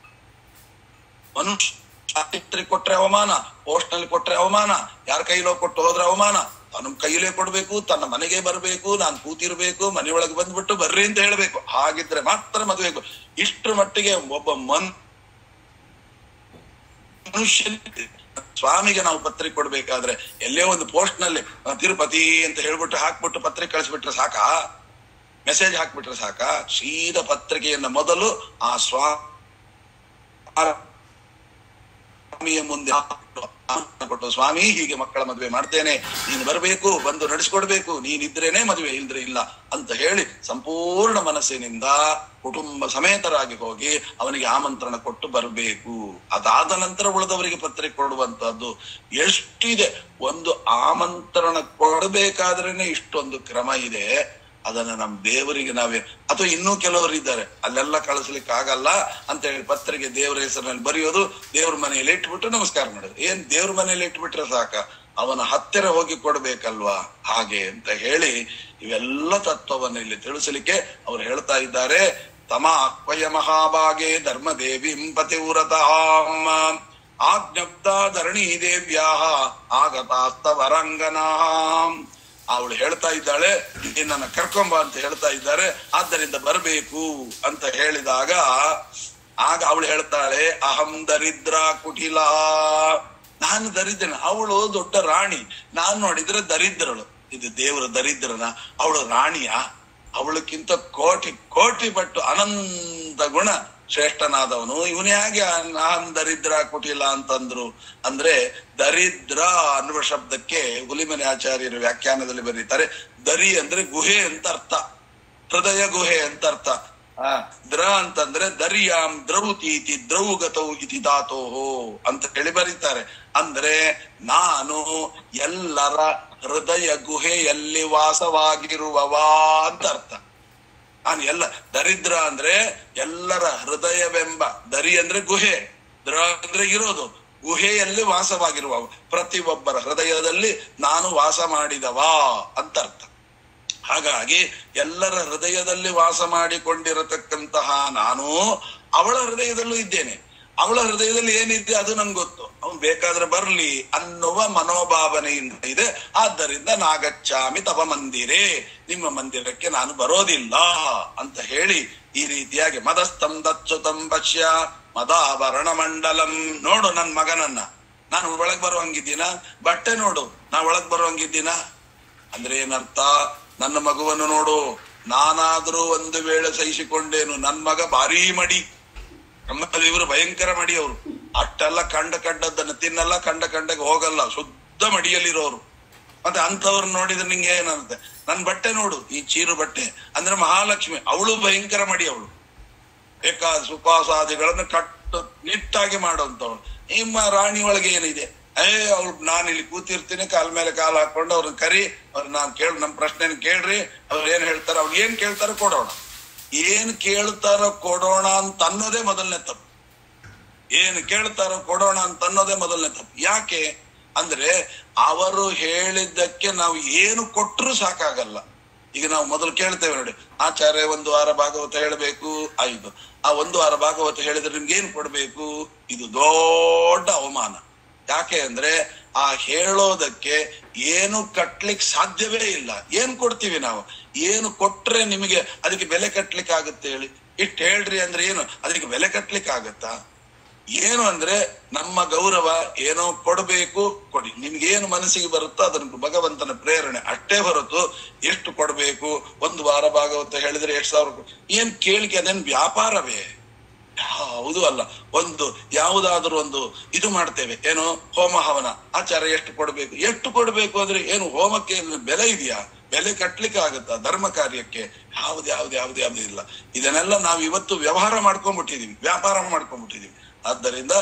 ಮನುಷ್ಯ ಪತ್ರಿಕೆ ಕೊಟ್ರೆ ಅವಮಾನ, ಪೋಸ್ಟ್ ನಲ್ಲಿ ಕೊಟ್ರೆ ಅವಮಾನ, ಯಾರ ಕೈಲೋ ಕೊಟ್ಟು ಹೋದ್ರೆ ಅವಮಾನ, ತನ್ನ ಕೈಲೇ ಕೊಡ್ಬೇಕು, ತನ್ನ ಮನೆಗೆ ಬರ್ಬೇಕು, ನಾನ್ ಕೂತಿರ್ಬೇಕು, ಮನೆಯೊಳಗೆ ಬಂದ್ಬಿಟ್ಟು ಬರ್ರಿ ಅಂತ ಹೇಳ್ಬೇಕು, ಹಾಗಿದ್ರೆ ಮಾತ್ರ ಮದುವೆ. ಇಷ್ಟ್ರ ಮಟ್ಟಿಗೆ ಒಬ್ಬ ಮನುಷ್ಯ ಸ್ವಾಮಿಗೆ ನಾವು ಪತ್ರಿಕೆ ಕೊಡ್ಬೇಕಾದ್ರೆ ಎಲ್ಲೇ ಒಂದು ಪೋಸ್ಟ್ ನಲ್ಲಿ ತಿರುಪತಿ ಅಂತ ಹೇಳ್ಬಿಟ್ಟು ಹಾಕ್ಬಿಟ್ಟು ಪತ್ರಿಕೆ ಕಳಿಸ್ಬಿಟ್ರೆ ಸಾಕಾ? ಮೆಸೇಜ್ ಹಾಕ್ಬಿಟ್ರೆ ಸಾಕಾ? ಸೀದಾ ಪತ್ರಿಕೆಯನ್ನ ಮೊದಲು ಆ ಸ್ವಾಮಿಯ ಮುಂದೆ ಕೊಟ್ಟು, ಸ್ವಾಮಿ ಹೀಗೆ ಮಕ್ಕಳ ಮದುವೆ ಮಾಡ್ತೇನೆ, ನೀನು ಬರಬೇಕು, ಬಂದು ನಡೆಸ್ಕೊಡ್ಬೇಕು, ನೀನಿದ್ರೇನೆ ಮದುವೆ, ಇಲ್ದ್ರೆ ಇಲ್ಲ ಅಂತ ಹೇಳಿ ಸಂಪೂರ್ಣ ಮನಸ್ಸಿನಿಂದ ಕುಟುಂಬ ಸಮೇತರಾಗಿ ಹೋಗಿ ಅವನಿಗೆ ಆಮಂತ್ರಣ ಕೊಟ್ಟು ಬರಬೇಕು. ಅದಾದ ನಂತರ ಉಳಿದವರಿಗೆ ಪತ್ರಿಕೆ ಕೊಡುವಂತಹದ್ದು ಎಷ್ಟಿದೆ. ಒಂದು ಆಮಂತ್ರಣ ಕೊಡಬೇಕಾದ್ರೇನೆ ಇಷ್ಟೊಂದು ಕ್ರಮ ಇದೆ. ಅದನ್ನ ನಮ್ ದೇವರಿಗೆ ನಾವೇ, ಅಥವಾ ಇನ್ನೂ ಕೆಲವರು ಇದ್ದಾರೆ ಅಲ್ಲೆಲ್ಲ ಕಳಿಸ್ಲಿಕ್ಕೆ ಆಗಲ್ಲ ಅಂತ ಹೇಳಿ ಪತ್ರಿಕೆ ದೇವರ ಹೆಸರಿನಲ್ಲಿ ಬರೆಯೋದು, ದೇವ್ರ ಮನೆಯಲ್ಲಿ ಇಟ್ಬಿಟ್ಟು ನಮಸ್ಕಾರ ಮಾಡೋದು. ಏನ್ ದೇವ್ರ ಮನೆಯಲ್ಲಿ ಇಟ್ಬಿಟ್ರೆ ಸಾಕ? ಅವನ ಹತ್ತಿರ ಹೋಗಿ ಕೊಡ್ಬೇಕಲ್ವಾ? ಹಾಗೆ ಅಂತ ಹೇಳಿ ಇವೆಲ್ಲ ತತ್ವವನ್ನು ಇಲ್ಲಿ ತಿಳಿಸಲಿಕ್ಕೆ ಅವ್ರು ಹೇಳ್ತಾ ಇದ್ದಾರೆ. ತಮ ಅಕ್ವಯ ಮಹಾಭಾಗೆ ಧರ್ಮ ದೇವಿಂ ಪತಿವ್ರತಾಂ ಆಜ್ಞಪ್ತ ಧರಣಿ ದೇವ್ಯಾ ಆಗತಾಸ್ತವರಂಗನಾಂ. ಅವಳು ಹೇಳ್ತಾ ಇದ್ದಾಳೆ, ನನ್ನ ಕರ್ಕೊಂಬ ಅಂತ ಹೇಳ್ತಾ ಇದ್ದಾರೆ, ಆದ್ದರಿಂದ ಬರಬೇಕು ಅಂತ ಹೇಳಿದಾಗ ಆಗ ಅವಳು ಹೇಳ್ತಾಳೆ, ಅಹಂ ದರಿದ್ರ ಕುಟಿಲ, ನಾನು ದರಿದ್ರನ, ಅವಳು ದೊಡ್ಡ ರಾಣಿ, ನಾನ್ ನೋಡಿದ್ರೆ ದರಿದ್ರಳು. ಇದು ದೇವರ ದರಿದ್ರನ? ಅವಳು ರಾಣಿಯ? ಅವಳಕ್ಕಿಂತ ಕೋಟಿ ಕೋಟಿ ಪಟ್ಟು ಅನಂತ ಗುಣ ಶ್ರೇಷ್ಠನಾದವನು ಇವನೇ. ಹೇಗೆ ಅಹಂ ದರಿದ್ರ ಕುಟಿಲ ಅಂತಂದ್ರು ಅಂದ್ರೆ, ದರಿದ್ರ ಅನ್ನುವ ಶಬ್ದಕ್ಕೆ ಹುಲಿಮನೆ ಆಚಾರ್ಯರ ವ್ಯಾಖ್ಯಾನದಲ್ಲಿ ಬರೀತಾರೆ, ದರಿ ಅಂದ್ರೆ ಗುಹೆ ಅಂತ ಅರ್ಥ, ಹೃದಯ ಗುಹೆ ಅಂತ ಅರ್ಥ. ದ್ರ ಅಂತಂದ್ರೆ ದರಿಯಾಂ ದ್ರೌತೀತಿ ದ್ರೌಗತೌ ಇತಿ ಧಾತೋಹೋ ಅಂತ ಹೇಳಿ ಬರೀತಾರೆ. ಅಂದ್ರೆ ನಾನು ಎಲ್ಲರ ಹೃದಯ ಗುಹೆಯಲ್ಲಿ ವಾಸವಾಗಿರುವವಾ ಅಂತ ಅರ್ಥ. ನಾನು ಎಲ್ಲ, ದರಿದ್ರ ಅಂದ್ರೆ ಎಲ್ಲರ ಹೃದಯವೆಂಬ, ದರಿ ಅಂದ್ರೆ ಗುಹೆ, ದ್ರ ಅಂದ್ರೆ ಇರೋದು, ಗುಹೆಯಲ್ಲಿ ವಾಸವಾಗಿರುವ, ಪ್ರತಿಯೊಬ್ಬರ ಹೃದಯದಲ್ಲಿ ನಾನು ವಾಸ ಮಾಡಿದವಾ ಅಂತ ಅರ್ಥ. ಹಾಗಾಗಿ ಎಲ್ಲರ ಹೃದಯದಲ್ಲಿ ವಾಸ ಮಾಡಿಕೊಂಡಿರತಕ್ಕಂತಹ ನಾನು ಅವಳ ಹೃದಯದಲ್ಲೂ ಇದ್ದೇನೆ. ಅವಳ ಹೃದಯದಲ್ಲಿ ಏನಿದೆ ಅದು ನಂಗೆ ಗೊತ್ತು, ಅವನು ಬೇಕಾದ್ರೆ ಬರ್ಲಿ ಅನ್ನುವ ಮನೋಭಾವನೆಯಿಂದ ಇದೆ. ಆದ್ದರಿಂದ ನಾಗಚ್ಚಾಮಿ ತವ ಮಂದಿರೇ, ನಿಮ್ಮ ಮಂದಿರಕ್ಕೆ ನಾನು ಬರೋದಿಲ್ಲ ಅಂತ ಹೇಳಿ ಈ ರೀತಿಯಾಗಿ ಮದಸ್ತಂ ದಚ್ಚುತಂ ಪಶ್ಯ ಮದಾಭರಣ ಮಂಡಲಂ. ನೋಡು ನನ್ ಮಗನನ್ನ, ನಾನು ಒಳಗ್ ಬರುವಂಗಿದ್ದೀನ? ಬಟ್ಟೆ ನೋಡು, ನಾ ಒಳಗ್ ಬರುವಂಗಿದ್ದೀನ ಅಂದ್ರೆ ಏನರ್ಥ? ನನ್ನ ಮಗುವನ್ನು ನೋಡು, ನಾನಾದ್ರೂ ಒಂದು ವೇಳೆ ಸಹಿಸಿಕೊಂಡೇನು, ನನ್ ಮಗ ಭಾರೀ ಮಡಿ, ನಮ್ಮಲ್ಲಿ ಇವರು ಭಯಂಕರ ಮಡಿ, ಅವರು ಅಷ್ಟೆಲ್ಲ ಕಂಡದ್ದನ್ನ ತಿನ್ನಲ್ಲ, ಕಂಡಗೆ ಹೋಗಲ್ಲ, ಶುದ್ಧ ಮಡಿಯಲ್ಲಿರೋರು. ಮತ್ತೆ ಅಂಥವ್ರು ನೋಡಿದ್ರೆ ನಿಂಗೆ ಏನಂತೆ? ನನ್ ಬಟ್ಟೆ ನೋಡು, ಈ ಚೀರು ಬಟ್ಟೆ ಅಂದ್ರೆ ಮಹಾಲಕ್ಷ್ಮಿ, ಅವಳು ಭಯಂಕರ ಮಡಿ, ಅವಳು ಸುಖಾಸಾದಿಗಳನ್ನು ಕಟ್ಟು ನಿಟ್ಟಾಗಿ ಮಾಡುವಂತವಳು. ನಿಮ್ಮ ರಾಣಿ ಒಳಗೆ ಏನಿದೆ? ಅವ್ರು ನಾನು ಇಲ್ಲಿ ಕೂತಿರ್ತೀನಿ, ಕಾಲ ಮೇಲೆ ಕಾಲು ಹಾಕೊಂಡು ಅವ್ರನ್ನ ಕರಿ, ಅವ್ರ ನಾನ್ ನಮ್ ಪ್ರಶ್ನೆನ ಕೇಳ್ರಿ, ಅವ್ರು ಏನ್ ಹೇಳ್ತಾರ, ಅವ್ರು ಏನ್ ಕೇಳ್ತಾರೋ ಕೊಡೋಣ, ಏನ್ ಕೇಳ್ತಾರೋ ಕೊಡೋಣ ಅಂತ ಅನ್ನೋದೇ ಮೊದಲನೇ ತಪ್ಪು. ಏನ್ ಕೇಳ್ತಾರೋ ಕೊಡೋಣ ಅಂತ ಅನ್ನೋದೇ ಮೊದಲನೇ ತಪ್ಪು. ಯಾಕೆ ಅಂದ್ರೆ ಅವರು ಹೇಳಿದ್ದಕ್ಕೆ ನಾವು ಏನು ಕೊಟ್ಟರು ಸಾಕಾಗಲ್ಲ. ಈಗ ನಾವು ಮೊದಲು ಕೇಳ್ತೇವೆ ನೋಡಿ, ಆಚಾರ್ಯ 1 ವಾರ ಭಾಗವತ ಹೇಳಬೇಕು, ಆಯ್ತು, ಆ 1 ವಾರ ಭಾಗವತ ಹೇಳಿದ್ರೆ ನಿಮ್ಗೆ ಏನ್ ಕೊಡ್ಬೇಕು? ಇದು ದೊಡ್ಡ ಅವಮಾನ. ಯಾಕೆ ಅಂದ್ರೆ ಆ ಹೇಳೋದಕ್ಕೆ ಏನು ಕಟ್ಲಿಕ್ಕೆ ಸಾಧ್ಯವೇ ಇಲ್ಲ. ಏನ್ ಕೊಡ್ತೀವಿ ನಾವು? ಏನು ಕೊಟ್ರೆ ನಿಮಗೆ ಅದಕ್ಕೆ ಬೆಲೆ ಕಟ್ಲಿಕ್ಕೆ ಆಗುತ್ತೆ ಹೇಳಿ? ಇಷ್ಟು ಹೇಳ್ರಿ ಅಂದ್ರೆ ಏನು ಅದಕ್ಕೆ ಬೆಲೆ ಕಟ್ಲಿಕ್ಕೆ ಆಗತ್ತಾ? ಏನು ಅಂದ್ರೆ ನಮ್ಮ ಗೌರವ, ಏನೋ ಕೊಡ್ಬೇಕು, ಕೊಡಿ, ನಿಮ್ಗೆ ಅವಳಿಗೇನು ಮನಸ್ಸಿಗೆ ಬರುತ್ತೋ ಅದನ್ನು ಭಗವಂತನ ಪ್ರೇರಣೆ ಅಷ್ಟೇ ಹೊರತು ಎಷ್ಟು ಕೊಡ್ಬೇಕು, 1 ವಾರ ಭಾಗವತ ಹೇಳಿದ್ರೆ 2,000 ಏನ್ ಕೇಳಿಕೆ, ಅದೇನು ವ್ಯಾಪಾರವೇ? ಯಾವುದು ಅಲ್ಲ. ಯಾವುದಾದ್ರೂ ಒಂದು ಇದು ಮಾಡ್ತೇವೆ, ಏನು ಹೋಮ ಹವನ ಆಚಾರ ಎಷ್ಟು ಕೊಡ್ಬೇಕು ಅಂದ್ರೆ ಏನು ಹೋಮಕ್ಕೆ ಬೆಲೆ ಇದೆಯಾ? ಬೆಲೆ ಕಟ್ಲಿಕ್ಕೆ ಆಗುತ್ತಾ? ಧರ್ಮ ಕಾರ್ಯಕ್ಕೆ ಯಾವ್ದು ಇಲ್ಲ. ಇದನ್ನೆಲ್ಲ ನಾವು ಇವತ್ತು ವ್ಯವಹಾರ ಮಾಡ್ಕೊಂಡ್ಬಿಟ್ಟಿದೀವಿ, ವ್ಯಾಪಾರ ಮಾಡ್ಕೊಂಡ್ಬಿಟ್ಟಿದೀವಿ. ಆದ್ದರಿಂದ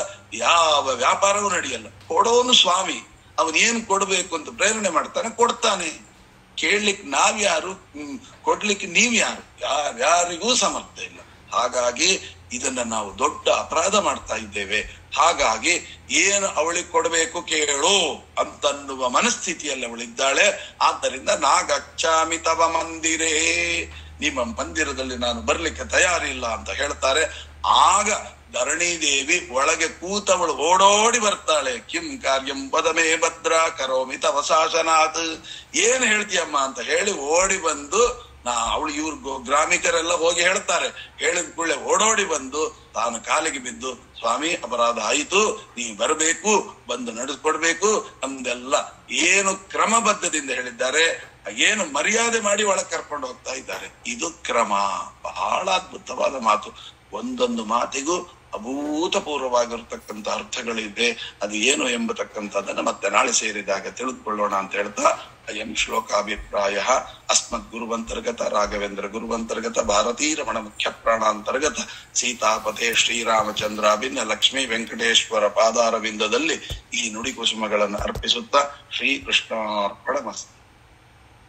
ಯಾವ ವ್ಯಾಪಾರವೂ ನಡೆಯಲ್ಲ. ಕೊಡೋನು ಸ್ವಾಮಿ, ಅವನ್ ಏನ್ ಕೊಡ್ಬೇಕು ಅಂತ ಪ್ರೇರಣೆ ಮಾಡ್ತಾನೆ, ಕೊಡ್ತಾನೆ. ಕೇಳಲಿಕ್ಕೆ ನಾವ್ಯಾರು, ಕೊಡ್ಲಿಕ್ಕೆ ನೀವ್ಯಾರು? ಯಾರಿಗೂ ಸಮರ್ಥ ಇಲ್ಲ. ಹಾಗಾಗಿ ಇದನ್ನ ನಾವು ದೊಡ್ಡ ಅಪರಾಧ ಮಾಡ್ತಾ ಇದ್ದೇವೆ. ಹಾಗಾಗಿ ಏನು ಅವಳಿಗೆ ಕೊಡಬೇಕು ಕೇಳು ಅಂತನ್ನುವ ಮನಸ್ಥಿತಿಯಲ್ಲಿ ಅವಳಿದ್ದಾಳೆ. ಆದ್ದರಿಂದ ನಾಗಚ್ಚಾಮಿ ತವ ಮಂದಿರೇ, ನಿಮ್ಮ ಮಂದಿರದಲ್ಲಿ ನಾನು ಬರ್ಲಿಕ್ಕೆ ತಯಾರಿಲ್ಲ ಅಂತ ಹೇಳ್ತಾರೆ. ಆಗ ಧರಣೀದೇವಿ ಒಳಗೆ ಕೂತವಳು ಓಡೋಡಿ ಬರ್ತಾಳೆ. ಕಿಂ ಕಾರ್ಯಂ ವದಮೇ ಭದ್ರ ಕರೋಮಿ ತವ ಶಾಸನಾತ್, ಏನ್ ಹೇಳ್ತೀಯಮ್ಮ ಅಂತ ಹೇಳಿ ಓಡಿ ಬಂದು ಅವಳು ಇವ್ರು ಗ್ರಾಮಿಕರೆಲ್ಲ ಹೋಗಿ ಹೇಳ್ತಾರೆ. ಹೇಳಿದ ಕೂಡಲೇ ಓಡೋಡಿ ಬಂದು ತಾನು ಕಾಲಿಗೆ ಬಿದ್ದು, ಸ್ವಾಮಿ ಅಪರಾಧ ಆಯಿತು, ನೀ ಬರಬೇಕು, ಬಂದು ನಡೆಸ್ಕೊಡ್ಬೇಕು, ನಮ್ದೆಲ್ಲ ಏನು ಕ್ರಮಬದ್ಧದಿಂದ ಹೇಳಿದ್ದಾರೆ, ಏನು ಮರ್ಯಾದೆ ಮಾಡಿ ಒಳಗೆ ಕರ್ಕೊಂಡು ಹೋಗ್ತಾ ಇದ್ದಾರೆ. ಇದು ಕ್ರಮ. ಬಹಳ ಅದ್ಭುತವಾದ ಮಾತು. ಒಂದೊಂದು ಮಾತಿಗೂ ಅಭೂತಪೂರ್ವವಾಗಿರ್ತಕ್ಕಂಥ ಅರ್ಥಗಳಿದೆ. ಅದು ಏನು ಎಂಬತಕ್ಕಂಥದ್ದನ್ನ ಮತ್ತೆ ನಾಳೆ ಸೇರಿದಾಗ ತಿಳಿದುಕೊಳ್ಳೋಣ ಅಂತ ಹೇಳ್ತಾ, ಅಯಂ ಶ್ಲೋಕಾಭಿಪ್ರಾಯ ಅಸ್ಮದ್ ಗುರುವಂತರ್ಗತ ರಾಘವೇಂದ್ರ ಗುರುವಂತರ್ಗತ ಭಾರತೀ ರಮಣ ಮುಖ್ಯ ಪ್ರಾಣಾಂತರ್ಗತ ಸೀತಾಪತೆ ಶ್ರೀರಾಮಚಂದ್ರಾಭಿನ್ನ ಲಕ್ಷ್ಮೀ ವೆಂಕಟೇಶ್ವರ ಪಾದಾರವಿಂದದಲ್ಲಿ ಈ ನುಡಿ ಕುಸುಮಗಳನ್ನು ಅರ್ಪಿಸುತ್ತಾ ಶ್ರೀಕೃಷ್ಣಾರ್ಪಣಮಸ್ತು.